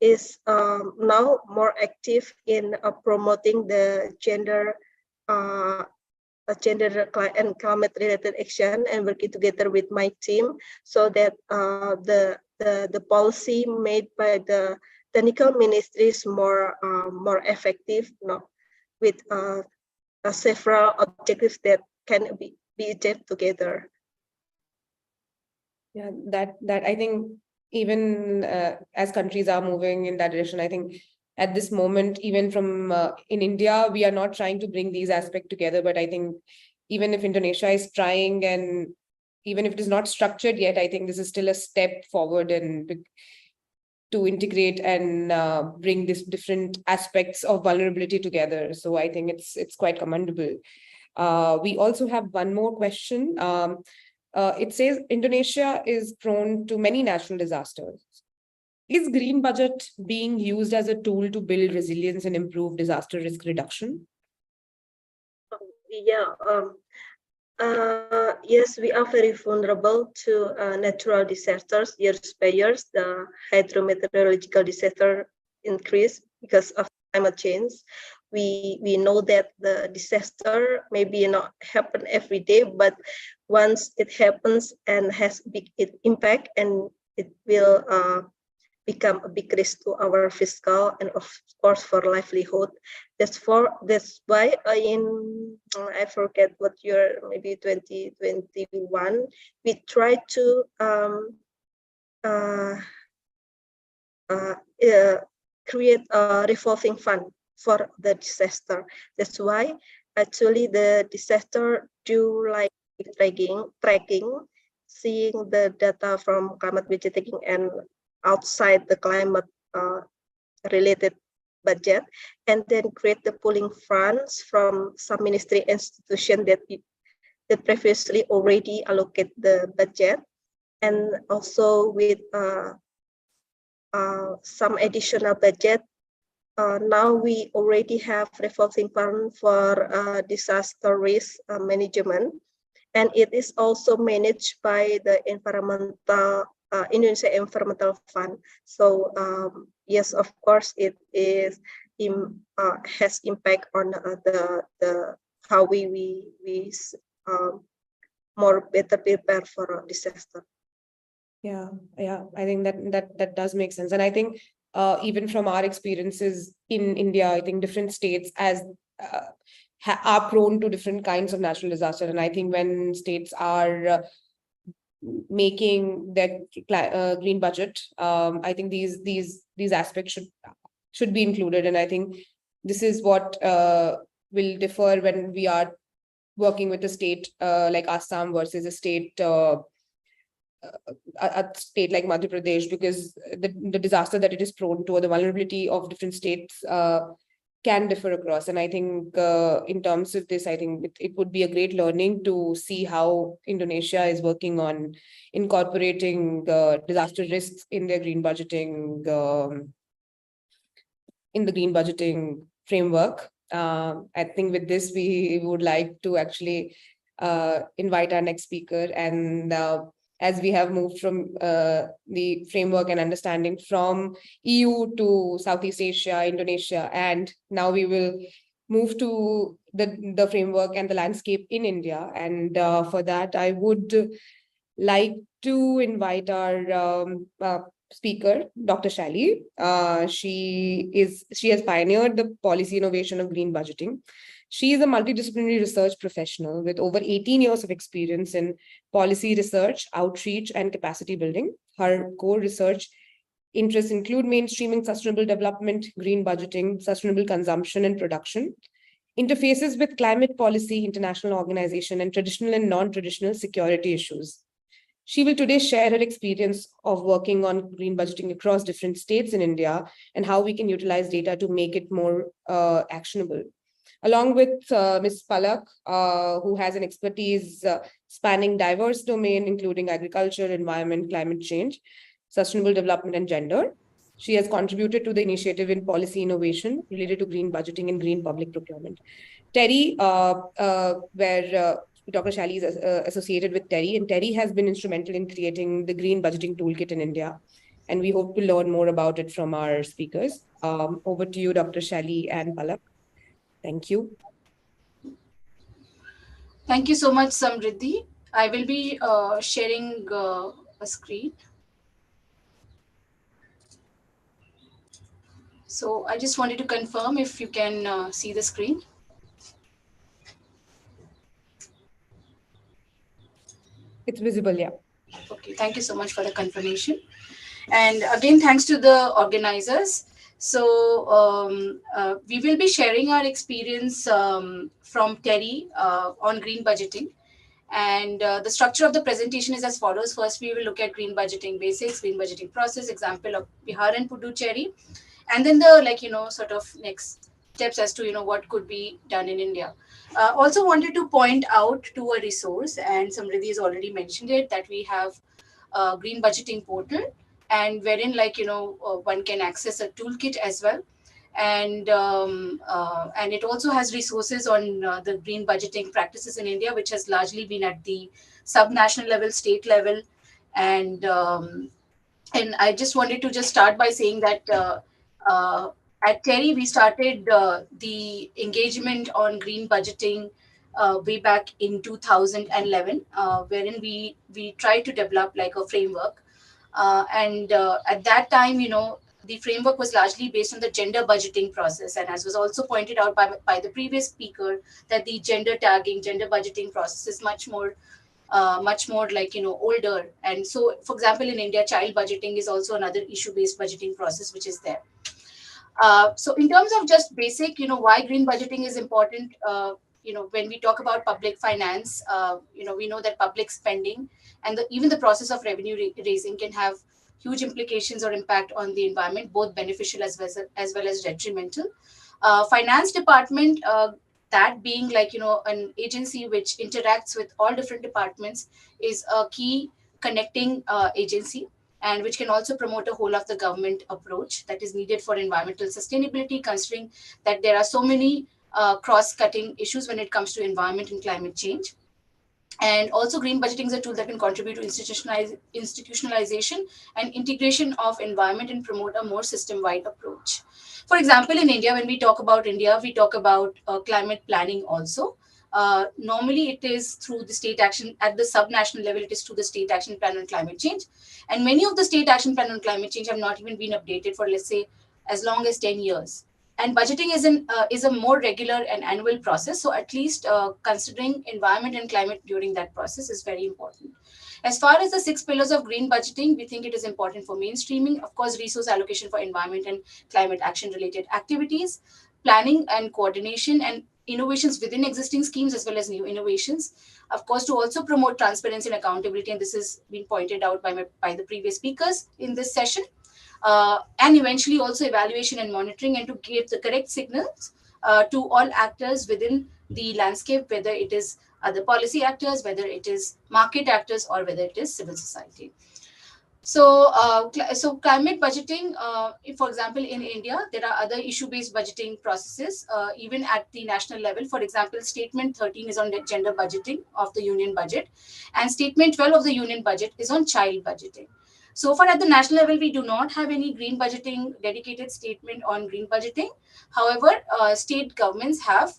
is now more active in promoting the gender and climate related action, and working together with my team so that the policy made by the technical ministry is more effective, with several objectives that can be achieved together. Yeah, that I think even as countries are moving in that direction, I think at this moment, even from in India, we are not trying to bring these aspects together. But I think even if Indonesia is trying, and even if it is not structured yet, I think this is still a step forward and to integrate and bring these different aspects of vulnerability together. So I think it's quite commendable. We also have one more question. It says Indonesia is prone to many natural disasters. Is green budget being used as a tool to build resilience and improve disaster risk reduction? Yeah, yes, we are very vulnerable to natural disasters years by years. The hydrometeorological disaster increase because of climate change. We know that the disaster maybe not happen every day, but once it happens and has big impact, and it will become a big risk to our fiscal and of course for livelihood. That's why I forget what year, maybe 2021, we tried to create a revolving fund for the disaster. That's why actually the disaster do like tracking, seeing the data from climate budgeting and outside the climate related budget, and then create the pooling funds from some ministry institution that previously already allocate the budget, and also with some additional budget. Now we already have revolving fund for disaster risk management, and it is also managed by the Indonesia Environmental Fund. So yes, of course, it is has impact on the how we more better prepare for a disaster. Yeah, I think that does make sense. And I think even from our experiences in India, I think different states are prone to different kinds of natural disaster. And I think when states are making their green budget, I think these aspects should be included. And I think this is what will differ when we are working with a state like Assam versus a state like Madhya Pradesh, because the disaster that it is prone to, or the vulnerability of different states can differ across. And I think in terms of this, I think it would be a great learning to see how Indonesia is working on incorporating disaster risks in their green budgeting, in the green budgeting framework. I think with this, we would like to actually invite our next speaker. And as we have moved from the framework and understanding from EU to Southeast Asia, Indonesia, and now we will move to the framework and the landscape in India. And for that, I would like to invite our speaker, Dr. Shally. She has pioneered the policy innovation of green budgeting. She is a multidisciplinary research professional with over 18 years of experience in policy research, outreach, and capacity building. Her core research interests include mainstreaming sustainable development, green budgeting, sustainable consumption and production, interfaces with climate policy, international organization, and traditional and non-traditional security issues. She will today share her experience of working on green budgeting across different states in India and how we can utilize data to make it more actionable. Along with Ms. Palak, who has an expertise spanning diverse domains, including agriculture, environment, climate change, sustainable development, and gender. She has contributed to the initiative in policy innovation related to green budgeting and green public procurement. TERI, where Dr. Shally is associated with TERI, and TERI has been instrumental in creating the green budgeting toolkit in India. And we hope to learn more about it from our speakers. Over to you, Dr. Shally and Palak. Thank you. Thank you so much, Samriddhi. I will be sharing a screen. So I just wanted to confirm if you can see the screen. It's visible, yeah. Okay, thank you so much for the confirmation. And again, thanks to the organizers. So we will be sharing our experience from TERI on green budgeting. And the structure of the presentation is as follows. First, we will look at green budgeting basics, green budgeting process, example of Bihar and Puducherry. And then the sort of next steps as to what could be done in India. Also wanted to point out to a resource, and Samriddhi has already mentioned it, that we have a green budgeting portal, and wherein one can access a toolkit as well. And it also has resources on the green budgeting practices in India, which has largely been at the sub-national level, state level. And I just wanted to start by saying that at TERI, we started the engagement on green budgeting way back in 2011, wherein we tried to develop a framework. And at that time, the framework was largely based on the gender budgeting process. And as was also pointed out by the previous speaker, that the gender tagging, gender budgeting process is much more older. And so, for example, in India, child budgeting is also another issue-based budgeting process, which is there. So in terms of just basic, why green budgeting is important, when we talk about public finance, we know that public spending and even the process of revenue raising can have huge implications or impact on the environment, both beneficial as well as detrimental. Finance department, that being like, an agency which interacts with all different departments, is a key connecting agency, and which can also promote a whole of the government approach that is needed for environmental sustainability, considering that there are so many cross-cutting issues when it comes to environment and climate change. And also green budgeting is a tool that can contribute to institutionalization and integration of environment and promote a more system-wide approach. For example, in India, when we talk about India, we talk about climate planning also. Normally, it is through the state action at the subnational level, it is through the state action plan on climate change. And many of the state action plan on climate change have not even been updated for, let's say, as long as 10 years. And budgeting is a more regular and annual process. So at least considering environment and climate during that process is very important. As far as the 6 pillars of green budgeting, we think it is important for mainstreaming, of course, resource allocation for environment and climate action related activities, planning and coordination, and innovations within existing schemes as well as new innovations. Of course, to also promote transparency and accountability, and this has been pointed out by the previous speakers in this session. And eventually also evaluation and monitoring, and to give the correct signals to all actors within the landscape, whether it is other policy actors, whether it is market actors, or whether it is civil society. So, so climate budgeting, for example, in India, there are other issue-based budgeting processes, even at the national level. For example, Statement 13 is on gender budgeting of the union budget, and Statement 12 of the union budget is on child budgeting. So far at the national level, we do not have any green budgeting dedicated statement on green budgeting. However, state governments have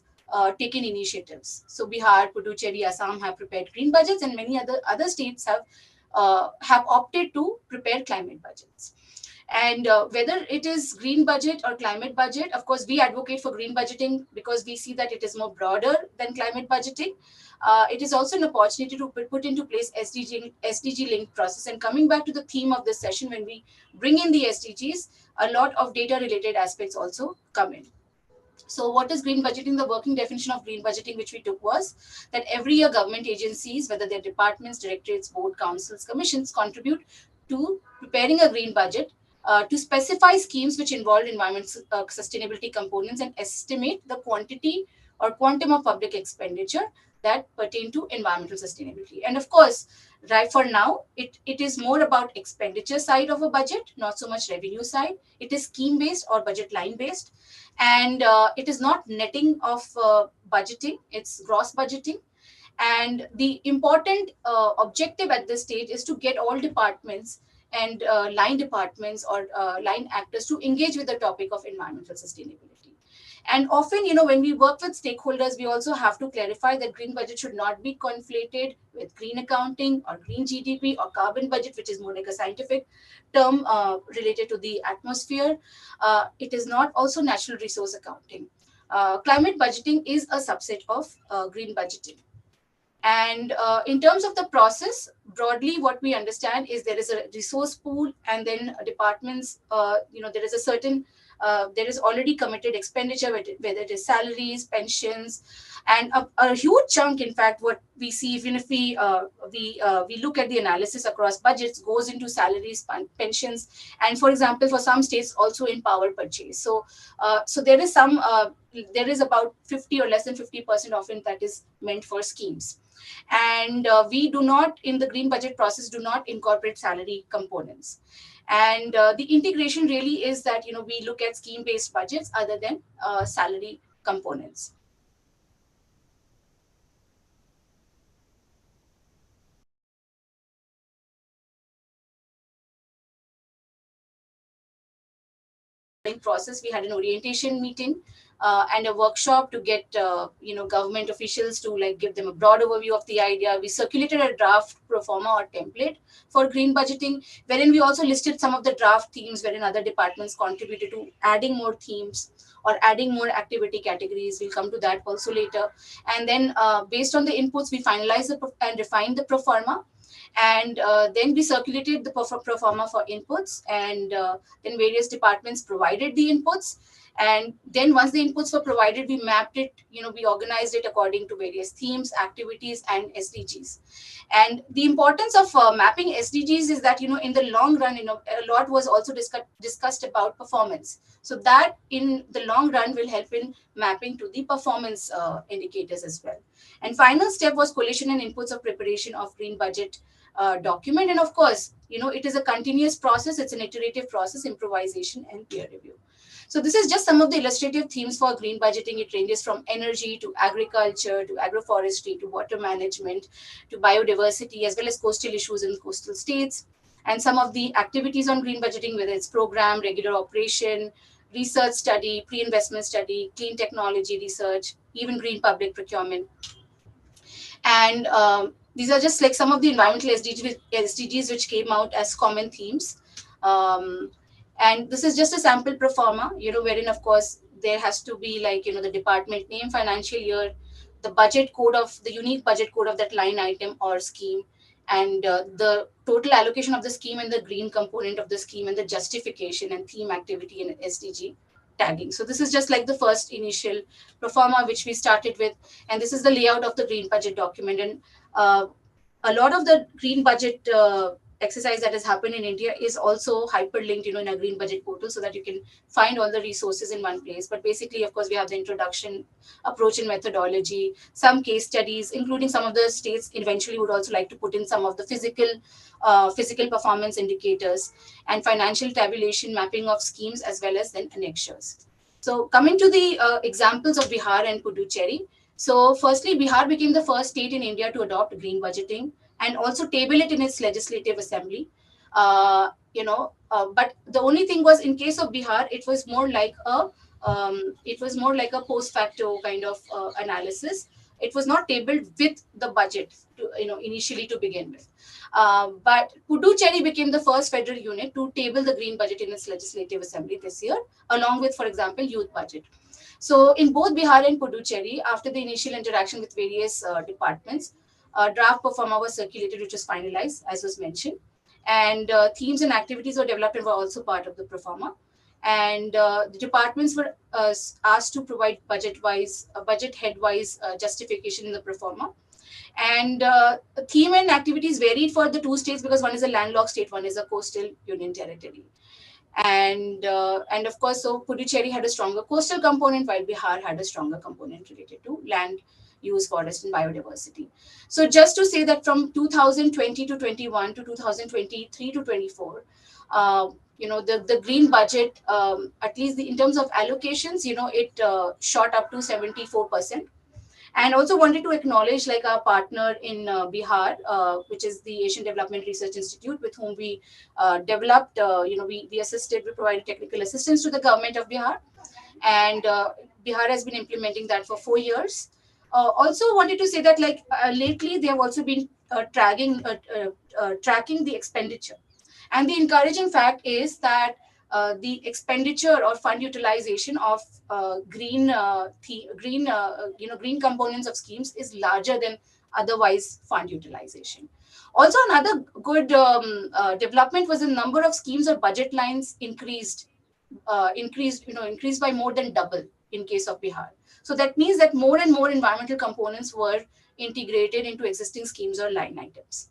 taken initiatives. So Bihar, Puducherry, Assam have prepared green budgets, and many other states have opted to prepare climate budgets. And whether it is green budget or climate budget, of course, we advocate for green budgeting because we see that it is more broader than climate budgeting. It is also an opportunity to put into place SDG linked process. And coming back to the theme of this session, when we bring in the SDGs, a lot of data related aspects also come in. So what is green budgeting? The working definition of green budgeting which we took was that every year government agencies, whether they're departments, directorates, board, councils, commissions, contribute to preparing a green budget to specify schemes which involve environmental sustainability components and estimate the quantity or quantum of public expenditure that pertain to environmental sustainability. And of course, right for now, it is more about expenditure side of a budget, not so much revenue side. It is scheme based or budget line based. And it is not netting of budgeting, it's gross budgeting. And the important objective at this stage is to get all departments and line departments or line actors to engage with the topic of environmental sustainability. And often, when we work with stakeholders, we also have to clarify that green budget should not be conflated with green accounting or green GDP or carbon budget, which is more like a scientific term related to the atmosphere. It is not also natural resource accounting. Climate budgeting is a subset of green budgeting. And in terms of the process, broadly, what we understand is there is a resource pool, and then departments, there is a certain, there is already committed expenditure, whether it is salaries, pensions, and a huge chunk, in fact, what we see, even if we look at the analysis across budgets, goes into salaries, pensions, and for example, for some states also in power purchase. So, so there is some, there is about 50 or less than 50% often that is meant for schemes. And we do not, in the green budget process, do not incorporate salary components. And the integration really is that, we look at scheme-based budgets other than salary components. Process, we had an orientation meeting and a workshop to get government officials to give them a broad overview of the idea. We circulated a draft pro forma or template for green budgeting, wherein we also listed some of the draft themes wherein other departments contributed to adding more themes or adding more activity categories. We'll come to that also later. And then based on the inputs, we finalized and refined the pro forma. And then we circulated the pro forma for inputs, and then various departments provided the inputs. And then once the inputs were provided, we mapped it, we organized it according to various themes, activities, and SDGs. And the importance of mapping SDGs is that, in the long run, a lot was also discussed about performance. So that in the long run will help in mapping to the performance indicators as well. And final step was collation and inputs of preparation of green budget document. And of course, it is a continuous process. It's an iterative process, improvisation and peer review. So this is just some of the illustrative themes for green budgeting. It ranges from energy to agriculture to agroforestry to water management to biodiversity, as well as coastal issues in coastal states. And some of the activities on green budgeting, whether it's program, regular operation, research study, pre-investment study, clean technology research, even green public procurement. And these are just like some of the environmental SDGs which came out as common themes. And this is just a sample pro forma, wherein, of course, there has to be like, the department name, financial year, the budget code of the unique budget code of that line item or scheme, and the total allocation of the scheme and the green component of the scheme and the justification and theme, activity, and SDG tagging. So this is just like the first initial pro forma which we started with. And this is the layout of the green budget document. And a lot of the green budget exercise that has happened in India is also hyperlinked, in a green budget portal, so that you can find all the resources in one place. But basically, of course, we have the introduction, approach and methodology, some case studies, including some of the states eventually would also like to put in some of the physical performance indicators and financial tabulation, mapping of schemes, as well as then annexures. So coming to the examples of Bihar and Puducherry. So firstly, Bihar became the first state in India to adopt green budgeting and also table it in its legislative assembly. But the only thing was, in case of Bihar, it was more like a post facto kind of analysis. It was not tabled with the budget initially to begin with. But Puducherry became the first federal unit to table the green budget in its legislative assembly this year, along with, for example, youth budget. So in both Bihar and Puducherry, after the initial interaction with various departments, draft pro forma was circulated, which was finalized, as was mentioned. And themes and activities were developed and were also part of the pro forma. And the departments were asked to provide budget head-wise justification in the pro forma. And theme and activities varied for the two states because one is a landlocked state, one is a coastal union territory. And of course, so Puducherry had a stronger coastal component, while Bihar had a stronger component related to land use, forest, and biodiversity. So just to say that from 2020 to 21 to 2023 to 24, the green budget, at least in terms of allocations, it shot up to 74%. And also wanted to acknowledge like our partner in Bihar, which is the Asian Development Research Institute, with whom we developed, we assisted, we provided technical assistance to the government of Bihar. And Bihar has been implementing that for 4 years. Also wanted to say that lately they have also been tracking the expenditure. And the encouraging fact is that the expenditure or fund utilization of green components of schemes is larger than otherwise fund utilization. Also, another good development was the number of schemes or budget lines increased by more than double in case of Bihar. So that means that more and more environmental components were integrated into existing schemes or line items.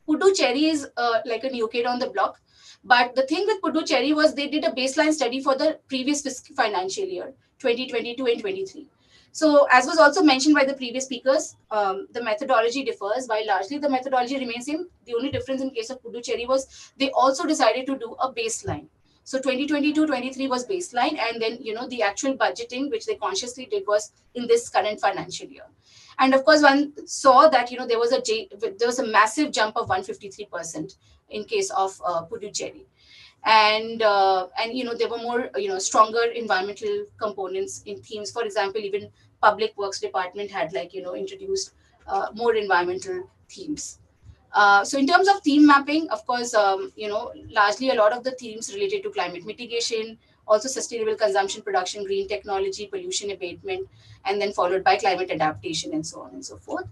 Puducherry is like a new kid on the block. But the thing with Puducherry was they did a baseline study for the previous financial year, 2022 and 23. So as was also mentioned by the previous speakers, the methodology differs, while largely the methodology remains same. The only difference in case of Puducherry was they also decided to do a baseline. So 2022-23 was baseline, and then the actual budgeting which they consciously did was in this current financial year. And of course, one saw that there was a massive jump of 153% in case of Puducherry, and there were more stronger environmental components in themes. For example, even Public Works Department had introduced more environmental themes. So in terms of theme mapping, of course, largely a lot of the themes related to climate mitigation also sustainable consumption, production, green technology, pollution abatement, and then followed by climate adaptation and so on and so forth.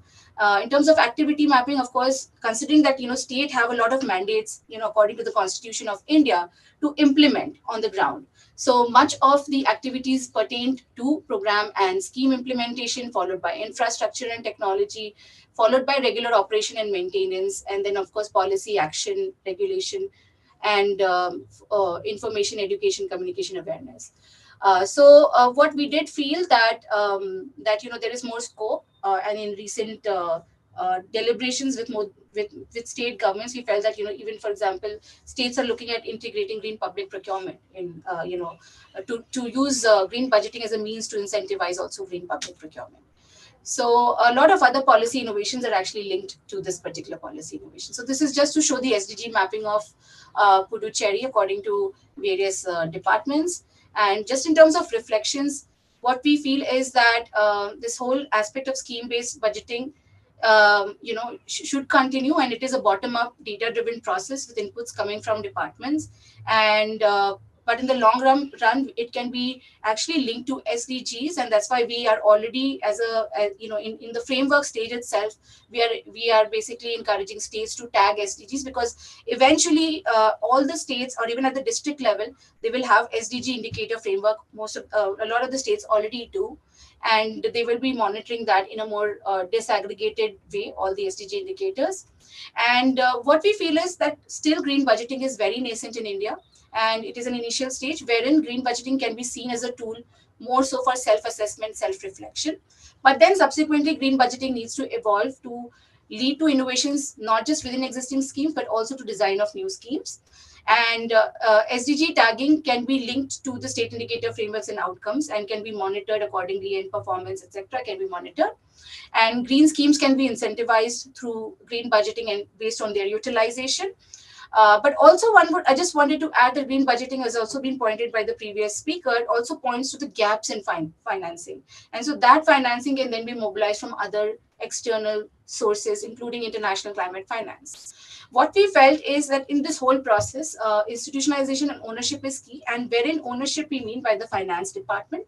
In terms of activity mapping, of course, considering that, state have a lot of mandates, according to the Constitution of India, to implement on the ground. So much of the activities pertained to program and scheme implementation, followed by infrastructure and technology, followed by regular operation and maintenance, and then of course policy, action, regulation, and information, education, communication, awareness. So what we did feel that there is more scope, and in recent deliberations with state governments, we felt that even, for example, states are looking at integrating green public procurement in to use green budgeting as a means to incentivize also green public procurement. So a lot of other policy innovations are actually linked to this particular policy innovation. So this is just to show the SDG mapping of Puducherry according to various departments. And just in terms of reflections, what we feel is that this whole aspect of scheme-based budgeting should continue, and it is a bottom-up data-driven process with inputs coming from departments. And but in the long run, it can be actually linked to SDGs, and that's why we are already in the framework stage itself, we are basically encouraging states to tag SDGs, because eventually all the states, or even at the district level, they will have SDG indicator framework. A lot of the states already do, and they will be monitoring that in a more disaggregated way, all the SDG indicators. And what we feel is that still green budgeting is very nascent in India, and it is an initial stage wherein green budgeting can be seen as a tool more so for self-assessment, self-reflection. But then subsequently, green budgeting needs to evolve to lead to innovations, not just within existing schemes, but also to design of new schemes. And SDG tagging can be linked to the state indicator frameworks and outcomes, and can be monitored accordingly, and performance, etc., can be monitored. And green schemes can be incentivized through green budgeting and based on their utilization. But also I just wanted to add that green budgeting has also been pointed by the previous speaker. It also points to the gaps in financing. And so that financing can then be mobilized from other external sources, including international climate finance. What we felt is that in this whole process, institutionalization and ownership is key, and wherein ownership we mean by the finance department.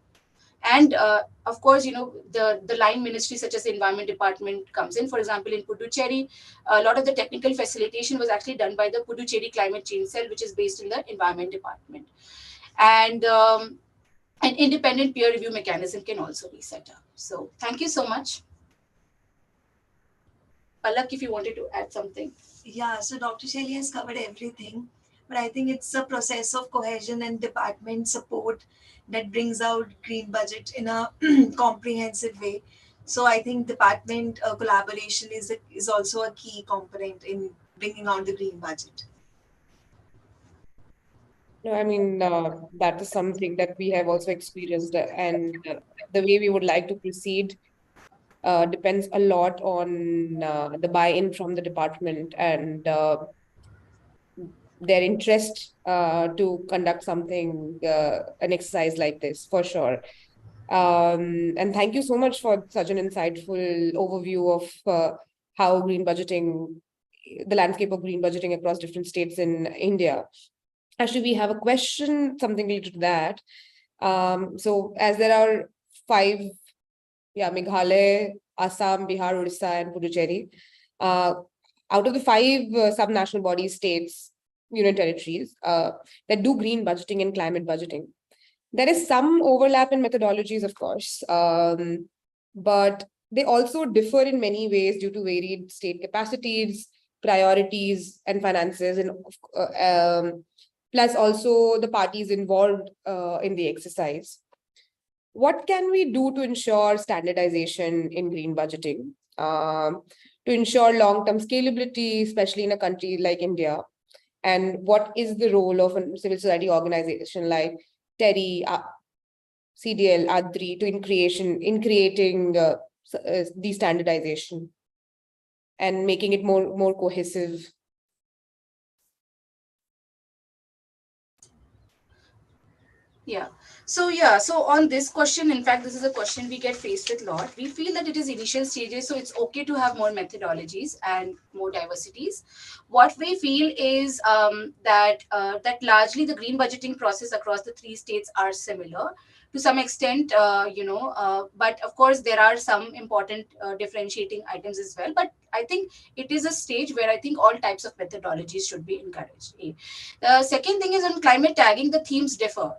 And of course, the line ministry such as the environment department comes in. For example, in Puducherry, a lot of the technical facilitation was actually done by the Puducherry Climate Change Cell, which is based in the environment department. And an independent peer review mechanism can also be set up. So thank you so much. Palak, if you wanted to add something. Yeah, so Dr. Shelly has covered everything, but I think it's a process of cohesion and department support that brings out green budget in a comprehensive way. So I think department collaboration is also a key component in bringing out the green budget. No, I mean, that is something that we have also experienced, and the way we would like to proceed depends a lot on the buy-in from the department and their interest to conduct something, an exercise like this, for sure. And thank you so much for such an insightful overview of how green budgeting, the landscape of green budgeting across different states in India. Actually, we have a question, something related to that. So as there are 5, Meghalaya, Assam, Bihar, Odisha, and Puducherry, out of the 5 subnational body states, union territories that do green budgeting and climate budgeting, there is some overlap in methodologies, of course, but they also differ in many ways due to varied state capacities, priorities, and finances, and plus also the parties involved in the exercise. What can we do to ensure standardization in green budgeting, to ensure long-term scalability, especially in a country like India? And what is the role of a civil society organization like TERI, CDL, ADRI in creating the standardization and making it more cohesive? Yeah. So yeah, so on this question, in fact, this is a question we get faced with a lot. We feel that it is initial stages, so it's okay to have more methodologies and more diversities. What we feel is that largely the green budgeting process across the three states are similar to some extent, but of course there are some important differentiating items as well. But I think it is a stage where I think all types of methodologies should be encouraged. The second thing is on climate tagging, the themes differ,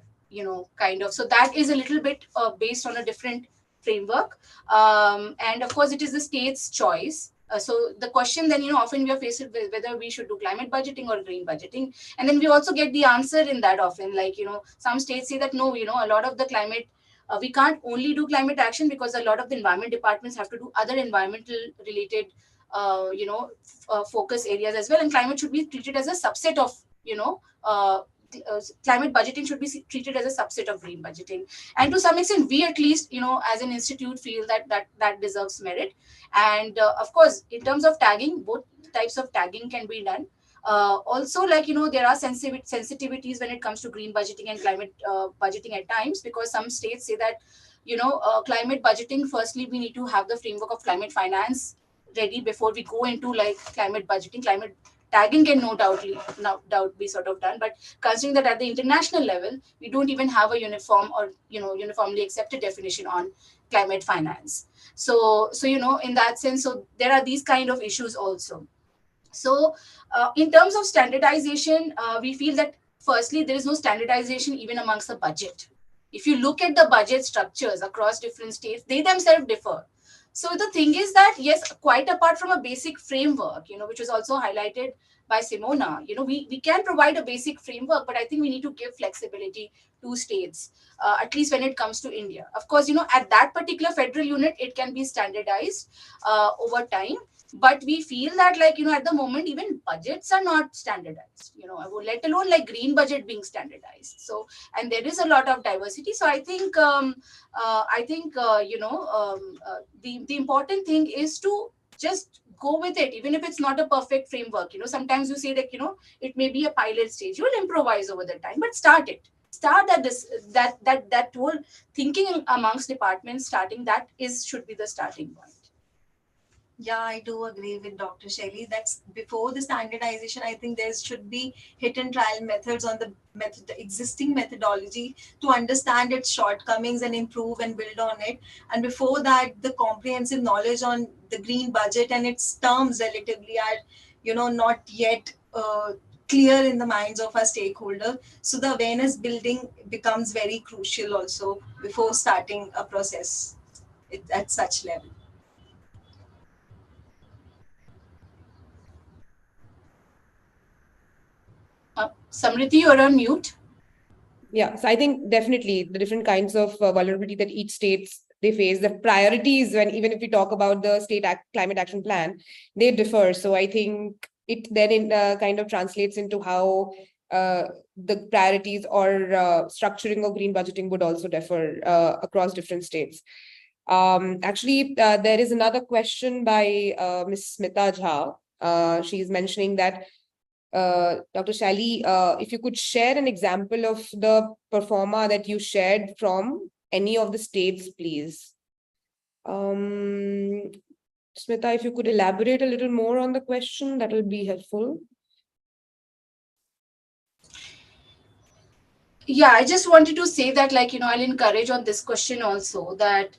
kind of. So that is a little bit based on a different framework. And of course, it is the state's choice. So the question then, often we are faced with whether we should do climate budgeting or green budgeting. And then we also get the answer in that often, like, some states say that no, a lot of the climate, we can't only do climate action because a lot of the environment departments have to do other environmental related, focus areas as well. And climate should be treated as a subset of, climate budgeting should be treated as a subset of green budgeting. And to some extent, we at least, as an institute feel that deserves merit. And of course, in terms of tagging, both types of tagging can be done. Also, like, there are sensitivities when it comes to green budgeting and climate budgeting at times, because some states say that, climate budgeting, firstly, we need to have the framework of climate finance ready before we go into like climate budgeting. Climate tagging can no doubt be sort of done, but considering that at the international level, we don't even have a uniform or, uniformly accepted definition on climate finance. So, in that sense, so there are these kind of issues also. So in terms of standardization, we feel that firstly, there is no standardization even amongst the budget. If you look at the budget structures across different states, they themselves differ. So the thing is that, yes, quite apart from a basic framework, which was also highlighted by Simona, we can provide a basic framework, but I think we need to give flexibility to states, at least when it comes to India. Of course, at that particular federal unit, it can be standardized over time. But we feel that, like, at the moment, even budgets are not standardized, let alone like green budget being standardized. So, and there is a lot of diversity. So I think, the important thing is to just go with it, even if it's not a perfect framework. Sometimes you say that, it may be a pilot stage. You'll improvise over the time, but start it. Start that whole thinking amongst departments, should be the starting point. Yeah, I do agree with Dr. Shelly. That's before the standardization. I think there should be hit and trial methods on the existing methodology to understand its shortcomings and improve and build on it. And before that, the comprehensive knowledge on the green budget and its terms relatively are, not yet clear in the minds of our stakeholder. So the awareness building becomes very crucial also before starting a process at such level. Samriti, you're on mute. Yeah, so I think definitely the different kinds of vulnerability that each states they face, the priorities, when even if we talk about the state climate action plan, they differ. So I think it then kind of translates into how the priorities or structuring of green budgeting would also differ across different states. Actually, there is another question by Ms. Smita Jha. She's mentioning that Dr. Shelly, if you could share an example of the performa that you shared from any of the states, please. Smita, if you could elaborate a little more on the question, that will be helpful. Yeah, I just wanted to say that, like, I'll encourage on this question also that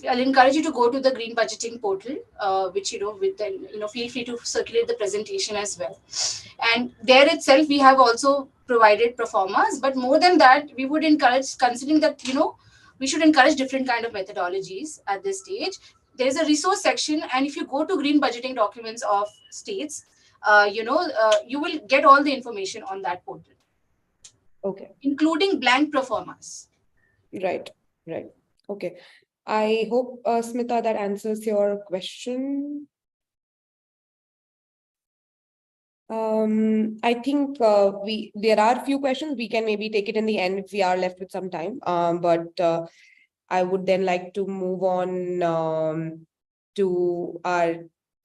I'll encourage you to go to the green budgeting portal, which, with then, feel free to circulate the presentation as well. And there itself, we have also provided performers, but more than that, we would encourage, considering that, we should encourage different kind of methodologies at this stage. There's a resource section, and if you go to green budgeting documents of states, you will get all the information on that portal. Okay. Including blank performers. Right. Okay. I hope, Smita, that answers your question. I think there are a few questions. We can maybe take it in the end if we are left with some time. But I would then like to move on to our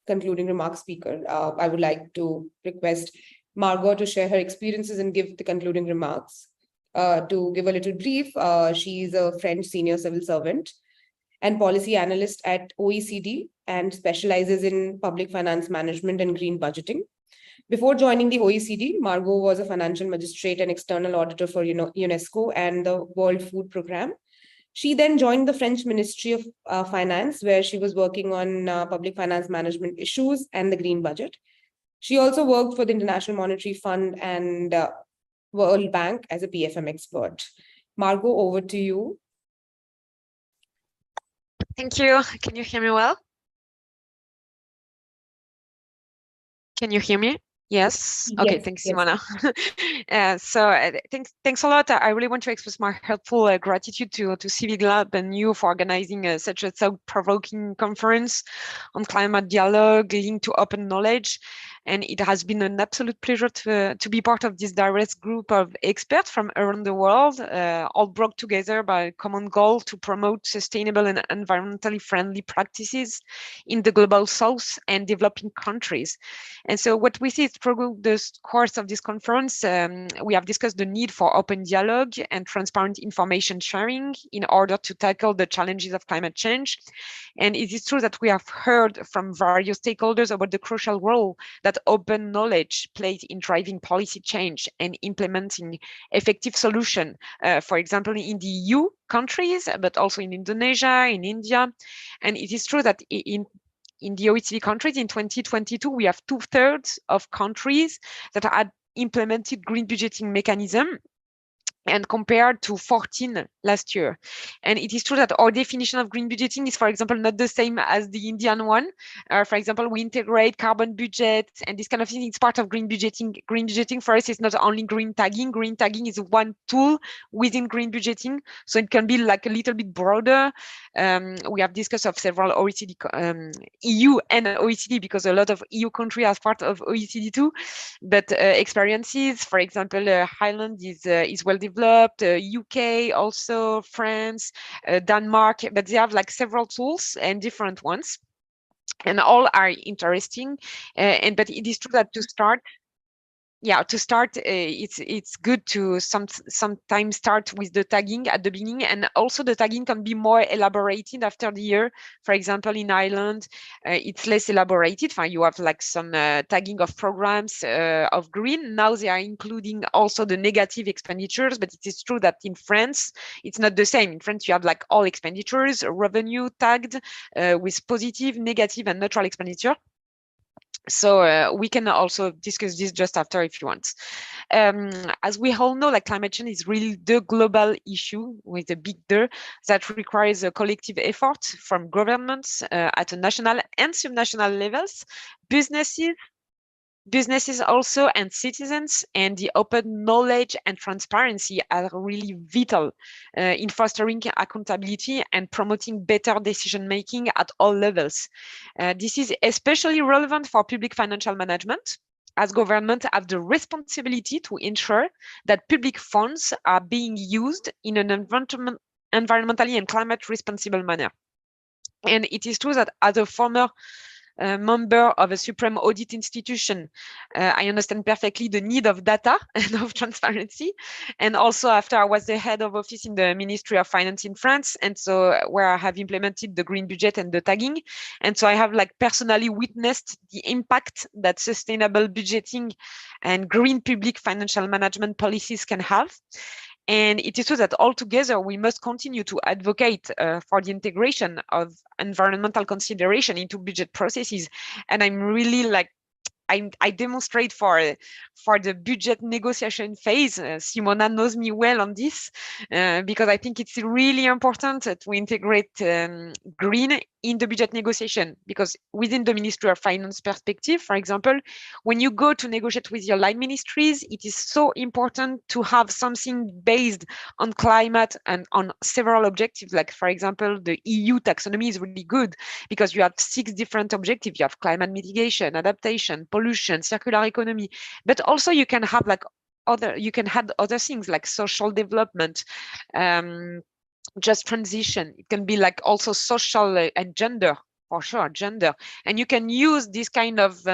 concluding remarks speaker. I would like to request Margot to share her experiences and give the concluding remarks. To give a little brief, she's a French senior civil servant and policy analyst at OECD and specializes in public finance management and green budgeting. Before joining the OECD, Margot was a financial magistrate and external auditor for UNESCO and the World Food Programme. She then joined the French Ministry of Finance, where she was working on public finance management issues and the green budget. She also worked for the International Monetary Fund and World Bank as a PFM expert. Margot, over to you. Thank you. Can you hear me well? Can you hear me? Yes. Okay. Yes, Thanks, yes. Simona. Thanks a lot. I really want to express my heartful gratitude to Civic Lab and you for organizing such a thought-provoking conference on climate dialogue linked to open knowledge. And it has been an absolute pleasure to be part of this diverse group of experts from around the world, all brought together by a common goal to promote sustainable and environmentally friendly practices in the global south and developing countries. And so what we see is through the course of this conference, we have discussed the need for open dialogue and transparent information sharing in order to tackle the challenges of climate change. And it is true that we have heard from various stakeholders about the crucial role that open knowledge plays in driving policy change and implementing effective solutions, for example, in the EU countries, but also in Indonesia, in India. And it is true that in the OECD countries in 2022, we have 2/3 of countries that had implemented green budgeting mechanism, and compared to 14 last year. And it is true that our definition of green budgeting is, for example, not the same as the Indian one. For example, we integrate carbon budgets and this kind of thing. It's part of green budgeting. Green budgeting for us is not only green tagging. Green tagging is one tool within green budgeting. So it can be like a little bit broader. We have discussed of several OECD, EU and OECD, because a lot of EU countries are part of OECD too. But experiences, for example, Ireland is well developed, UK also, France, Denmark, but they have like several tools and different ones, and all are interesting. But it is true that to start, it's good to sometimes start with the tagging at the beginning, and also the tagging can be more elaborated after the year. For example, in Ireland, it's less elaborated. You have like some tagging of programs of green. Now they are including also the negative expenditures, but it is true that in France, it's not the same. In France, you have like all expenditures, revenue tagged with positive, negative, and neutral expenditure. So we can also discuss this just after if you want. As we all know, like climate change is really the global issue with a big D that requires a collective effort from governments at a national and subnational levels, businesses also, and citizens. And the open knowledge and transparency are really vital in fostering accountability and promoting better decision making at all levels. This is especially relevant for public financial management, as governments have the responsibility to ensure that public funds are being used in an environmentally and climate responsible manner. And it is true that as a former member of a supreme audit institution, I understand perfectly the need of data and of transparency. And also after I was the head of office in the Ministry of Finance in France, and so where I have implemented the green budget and the tagging. And so I have like personally witnessed the impact that sustainable budgeting and green public financial management policies can have. And it is true that altogether we must continue to advocate for the integration of environmental consideration into budget processes. And I'm really like, I demonstrate for the budget negotiation phase. Simona knows me well on this because I think it's really important to integrate green in the budget negotiation, because within the Ministry of Finance perspective, for example, when you go to negotiate with your line ministries, it is so important to have something based on climate and on several objectives. Like, for example, the EU taxonomy is really good because you have 6 different objectives. You have climate mitigation, adaptation, pollution, circular economy, but also you can have like you can add other things like social development, just transition. It can be like also social and gender, for sure, gender. And you can use this kind of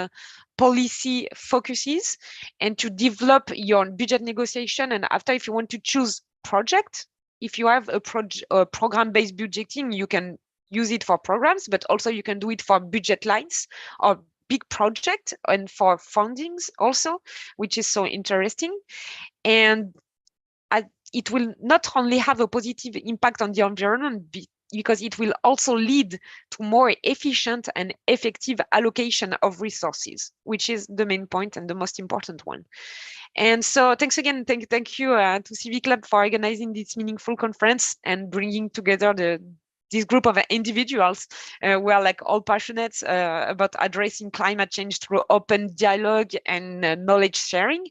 policy focuses and to develop your budget negotiation. And after, if you want to choose project, if you have a program-based budgeting, you can use it for programs, but also you can do it for budget lines or big project and for fundings also, which is so interesting. And it will not only have a positive impact on the environment, because it will also lead to more efficient and effective allocation of resources, which is the main point and the most important one. And so thanks again, thank you to Civic Lab for organizing this meaningful conference and bringing together this group of individuals who are like all passionate about addressing climate change through open dialogue and knowledge sharing.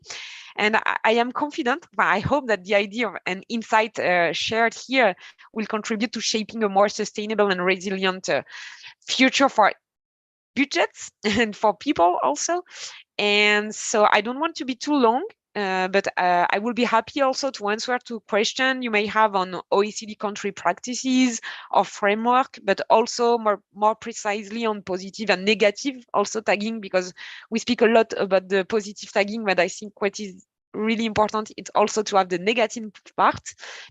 And I am confident, but I hope that the idea of an insight shared here will contribute to shaping a more sustainable and resilient future for budgets and for people also. And so I don't want to be too long, but I will be happy also to answer to questions you may have on OECD country practices or framework, but also more precisely on positive and negative also tagging, because we speak a lot about the positive tagging, but I think what is really important it's also to have the negative part,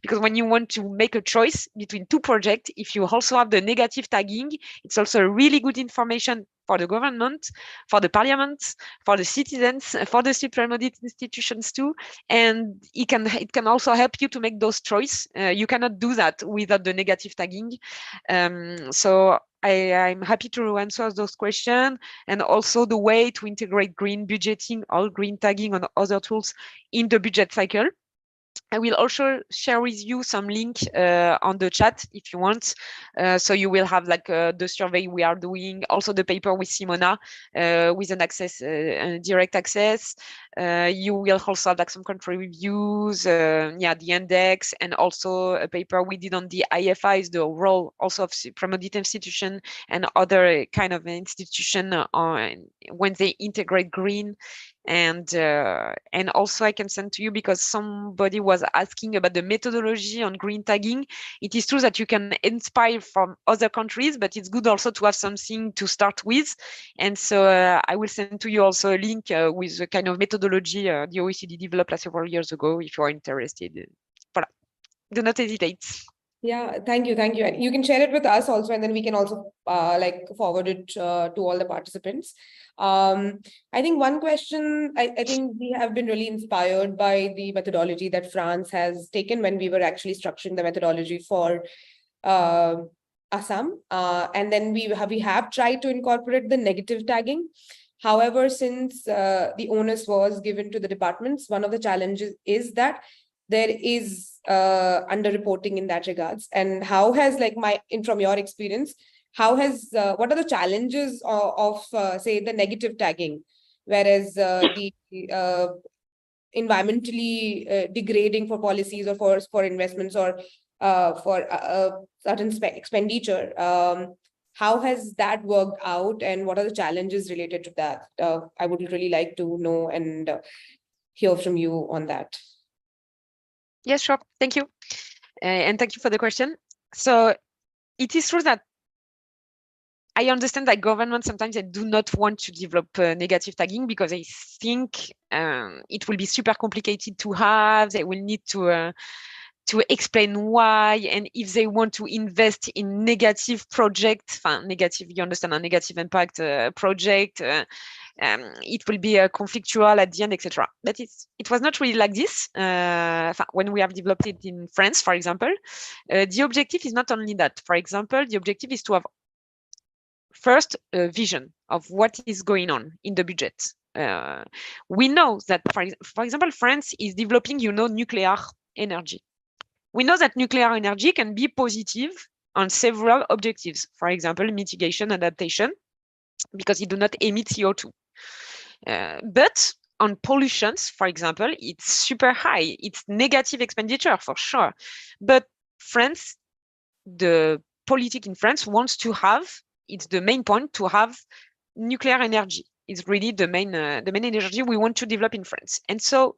because when you want to make a choice between two projects, if you also have the negative tagging, it's also really good information for the government, for the parliament, for the citizens, for the supreme audit institutions too, and it can also help you to make those choices. You cannot do that without the negative tagging. So I'm happy to answer those questions, and also the way to integrate green budgeting or green tagging on other tools in the budget cycle. I will also share with you some link on the chat if you want. So you will have like the survey we are doing, also the paper with Simona with an access, direct access. You will also have like some country reviews, the index, and also a paper we did on the IFIs, the role also of supreme audit institution and other kind of institution when they integrate green. And also I can send to you, because somebody was asking about the methodology on green tagging. It is true that you can inspire from other countries, but it's good also to have something to start with. And so I will send to you also a link with the kind of methodology the OECD developed several years ago, if you are interested. Voilà. Do not hesitate. Yeah, thank you. And you can share it with us also, and then we can also like forward it to all the participants. I think one question, I think we have been really inspired by the methodology that France has taken when we were actually structuring the methodology for Assam. And then we have tried to incorporate the negative tagging. However, since the onus was given to the departments, one of the challenges is that there is underreporting in that regards. And how has, like, from your experience, how has what are the challenges of say the negative tagging, whereas the environmentally degrading for policies or for investments or for certain expenditure, how has that worked out, and what are the challenges related to that? I would really like to know and hear from you on that. Yes, sure. Thank you. And thank you for the question. So it is true that I understand that governments sometimes they do not want to develop negative tagging because they think it will be super complicated to have. They will need to explain why, and if they want to invest in negative project, negative, you understand, a negative impact project, it will be conflictual at the end, etc. But it was not really like this when we have developed it in France, for example. The objective is not only that. For example, the objective is to have first a vision of what is going on in the budget. We know that, for example, France is developing, nuclear energy. We know that nuclear energy can be positive on several objectives. For example, mitigation, adaptation, because it do not emit CO2. But on pollutions, for example, it's super high. It's negative expenditure for sure. But France, the politic in France wants to have, it's the main point, to have nuclear energy. It's really the main energy we want to develop in France. And so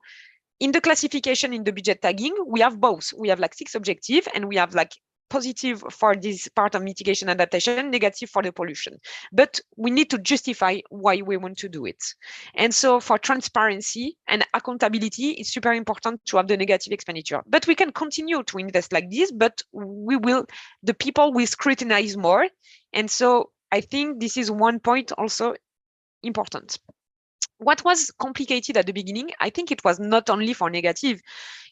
in the classification in the budget tagging, we have both. We have like 6 objectives, and we have like positive for this part of mitigation adaptation, negative for the pollution. But we need to justify why we want to do it. And so for transparency and accountability, it's super important to have the negative expenditure. But we can continue to invest like this, but the people will scrutinize more. And so I think this is one point also important. What was complicated at the beginning, I think it was not only for negative,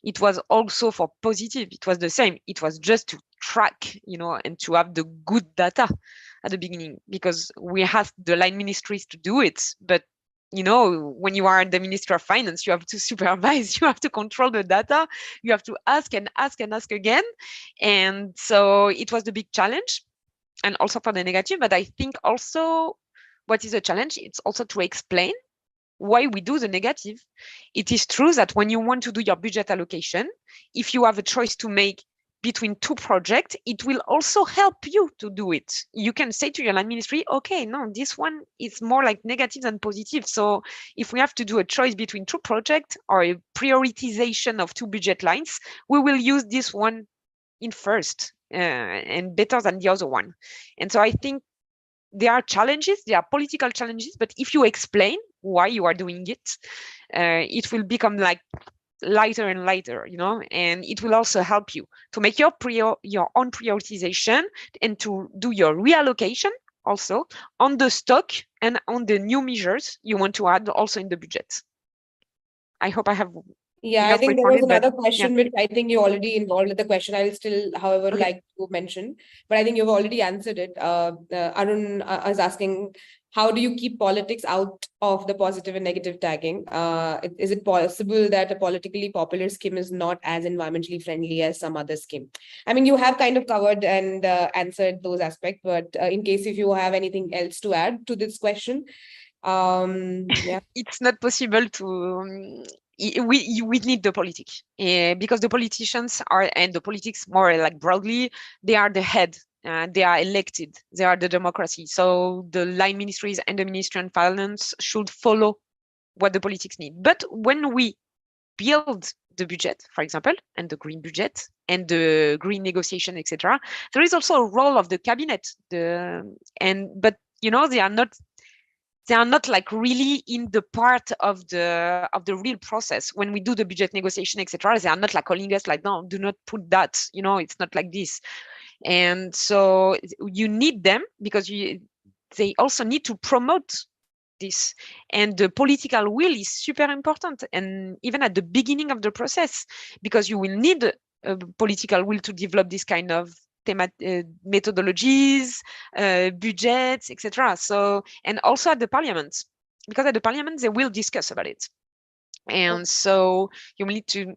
it was also for positive. It was the same. It was just to track, and to have the good data at the beginning, because we asked the line ministries to do it. But, when you are the Minister of Finance, you have to supervise, you have to control the data, you have to ask and ask and ask again. And so it was the big challenge, and also for the negative. But I think also what is a challenge, it's also to explain why we do the negative. It is true that when you want to do your budget allocation, if you have a choice to make between two projects, it will also help you to do it. You can say to your line ministry, okay, no, this one is more like negative than positive. So if we have to do a choice between two projects or a prioritization of two budget lines, we will use this one in first and better than the other one. And so I think there are challenges, there are political challenges, but if you explain why you are doing it, it will become like lighter and lighter, and it will also help you to make your own prioritization and to do your reallocation also on the stock and on the new measures you want to add also in the budget. I hope I have. Yeah, I think there was another question which I think you already involved with the question. I'll still, however, like to mention, but I think you've already answered it. Arun is asking, how do you keep politics out of the positive and negative tagging? Is it possible that a politically popular scheme is not as environmentally friendly as some other scheme? I mean, you have kind of covered and answered those aspects, but in case if you have anything else to add to this question, yeah. It's not possible to... we need the politics because the politicians are, and the politics more like broadly, they are the head. They are elected. They are the democracy. So the line ministries and the Ministry of Finance should follow what the politics need. But when we build the budget, for example, and the green budget and the green negotiation, etc., there is also a role of the cabinet. But they are not like really in the part of the real process. When we do the budget negotiation, etc., they are not like calling us like, no, do not put that. It's not like this. And so you need them because they also need to promote this. And the political will is super important. And even at the beginning of the process, because you will need a political will to develop this kind of methodologies, budgets, etc. So, and also at the parliament, because at the parliament they will discuss about it, and so you need to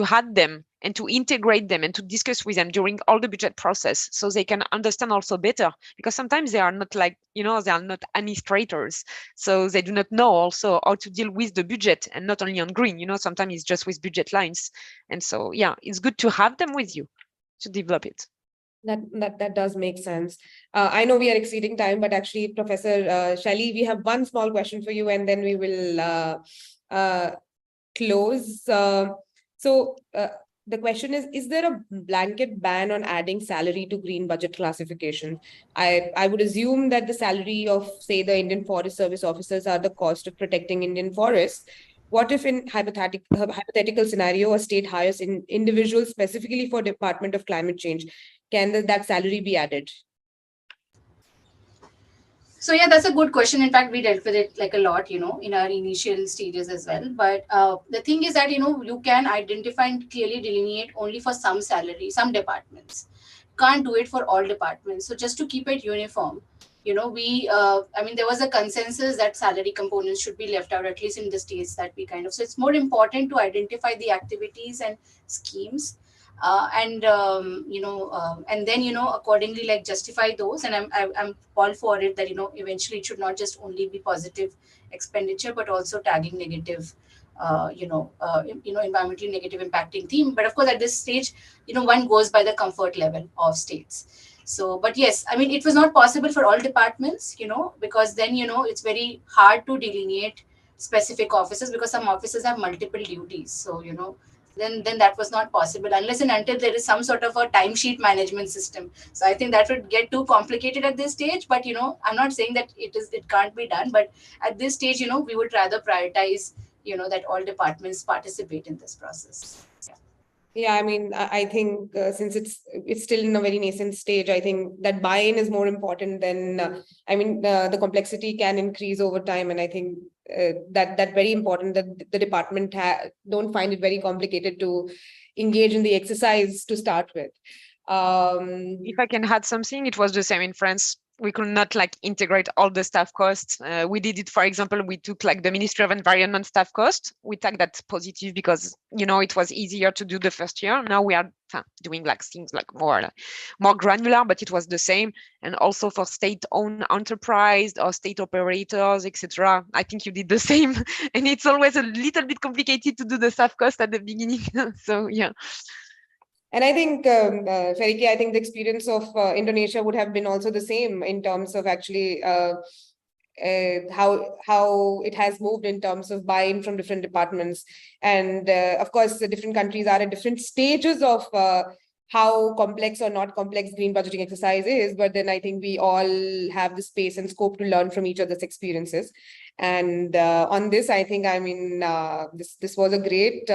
have them and to integrate them and to discuss with them during all the budget process, so they can understand also better. Because sometimes they are not like, they are not administrators, so they do not know also how to deal with the budget, and not only on green. Sometimes it's just with budget lines, and so yeah, it's good to have them with you to develop it. That does make sense. I know we are exceeding time, but actually, Professor Shelly, we have one small question for you, and then we will close. So the question is there a blanket ban on adding salary to green budget classification? I would assume that the salary of, say, the Indian Forest Service officers are the cost of protecting Indian forests. What if in hypothetical scenario, a state hires individuals specifically for Department of Climate Change? Can that salary be added? So yeah, that's a good question. In fact, we dealt with it like a lot, in our initial stages as well. But the thing is that, you can identify and clearly delineate only for some salary, some departments. Can't do it for all departments. So just to keep it uniform, there was a consensus that salary components should be left out, at least in the states that we so it's more important to identify the activities and schemes and then accordingly justify those. And I'm all for it that eventually it should not just only be positive expenditure but also tagging negative environmentally negative impacting theme. But of course at this stage one goes by the comfort level of states. So, but yes, it was not possible for all departments, because then it's very hard to delineate specific offices, because some offices have multiple duties. So then that was not possible unless and until there is some sort of a timesheet management system. So I think that would get too complicated at this stage. But I'm not saying that it can't be done, but at this stage, we would rather prioritize, that all departments participate in this process. Yeah, I mean, I think since it's still in a very nascent stage, I think that buy-in is more important than, the complexity can increase over time. And I think that very important that the department don't find it very complicated to engage in the exercise to start with. If I can add something, it was the same in France. We could not integrate all the staff costs. We did it, for example, we took the Ministry of Environment staff cost. We took that positive because, it was easier to do the first year. Now we are doing things more granular, but it was the same. And also for state-owned enterprise or state operators, etc. I think you did the same. And it's always a little bit complicated to do the staff cost at the beginning. So, yeah. And I think, Ferike, I think the experience of Indonesia would have been also the same in terms of actually how it has moved in terms of buy-in from different departments. And of course, the different countries are at different stages of how complex or not complex green budgeting exercise is. But then I think we all have the space and scope to learn from each other's experiences. And on this, I think, this was a great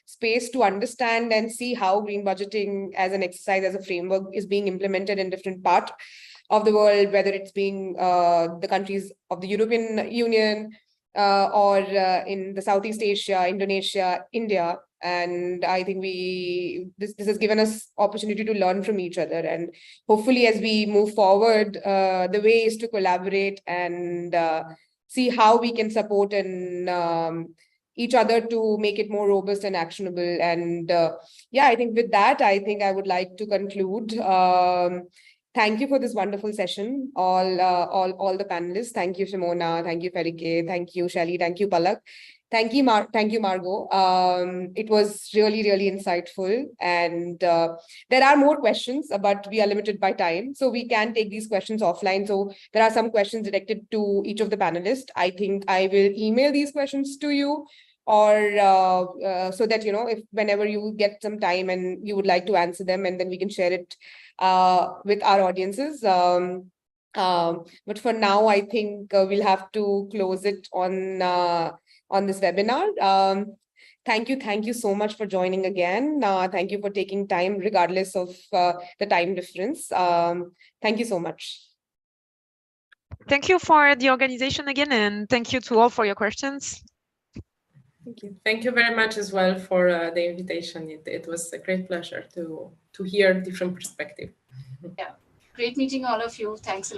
space to understand and see how green budgeting as an exercise, as a framework is being implemented in different parts of the world, whether it's being the countries of the European Union or in the Southeast Asia, Indonesia, India. And I think this has given us opportunity to learn from each other. And hopefully as we move forward, the way is to collaborate and see how we can support and each other to make it more robust and actionable. And I think with that, I think I would like to conclude. Thank you for this wonderful session, all the panelists. Thank you, Shimona. Thank you, Ferike. Thank you, Shelly. Thank you, Palak. Thank you, Margot. It was really, really insightful. And there are more questions, but we are limited by time. So we can take these questions offline. So there are some questions directed to each of the panelists. I think I will email these questions to you, or so that, if whenever you get some time and you would like to answer them, and then we can share it with our audiences. But for now, I think we'll have to close it on this webinar. Thank you so much for joining again. Thank you for taking time regardless of the time difference. Thank you so much. Thank you for the organization again, and thank you to all for your questions. Thank you. Thank you very much as well for the invitation. It was a great pleasure to hear different perspectives. Yeah, great meeting all of you. Thanks a lot.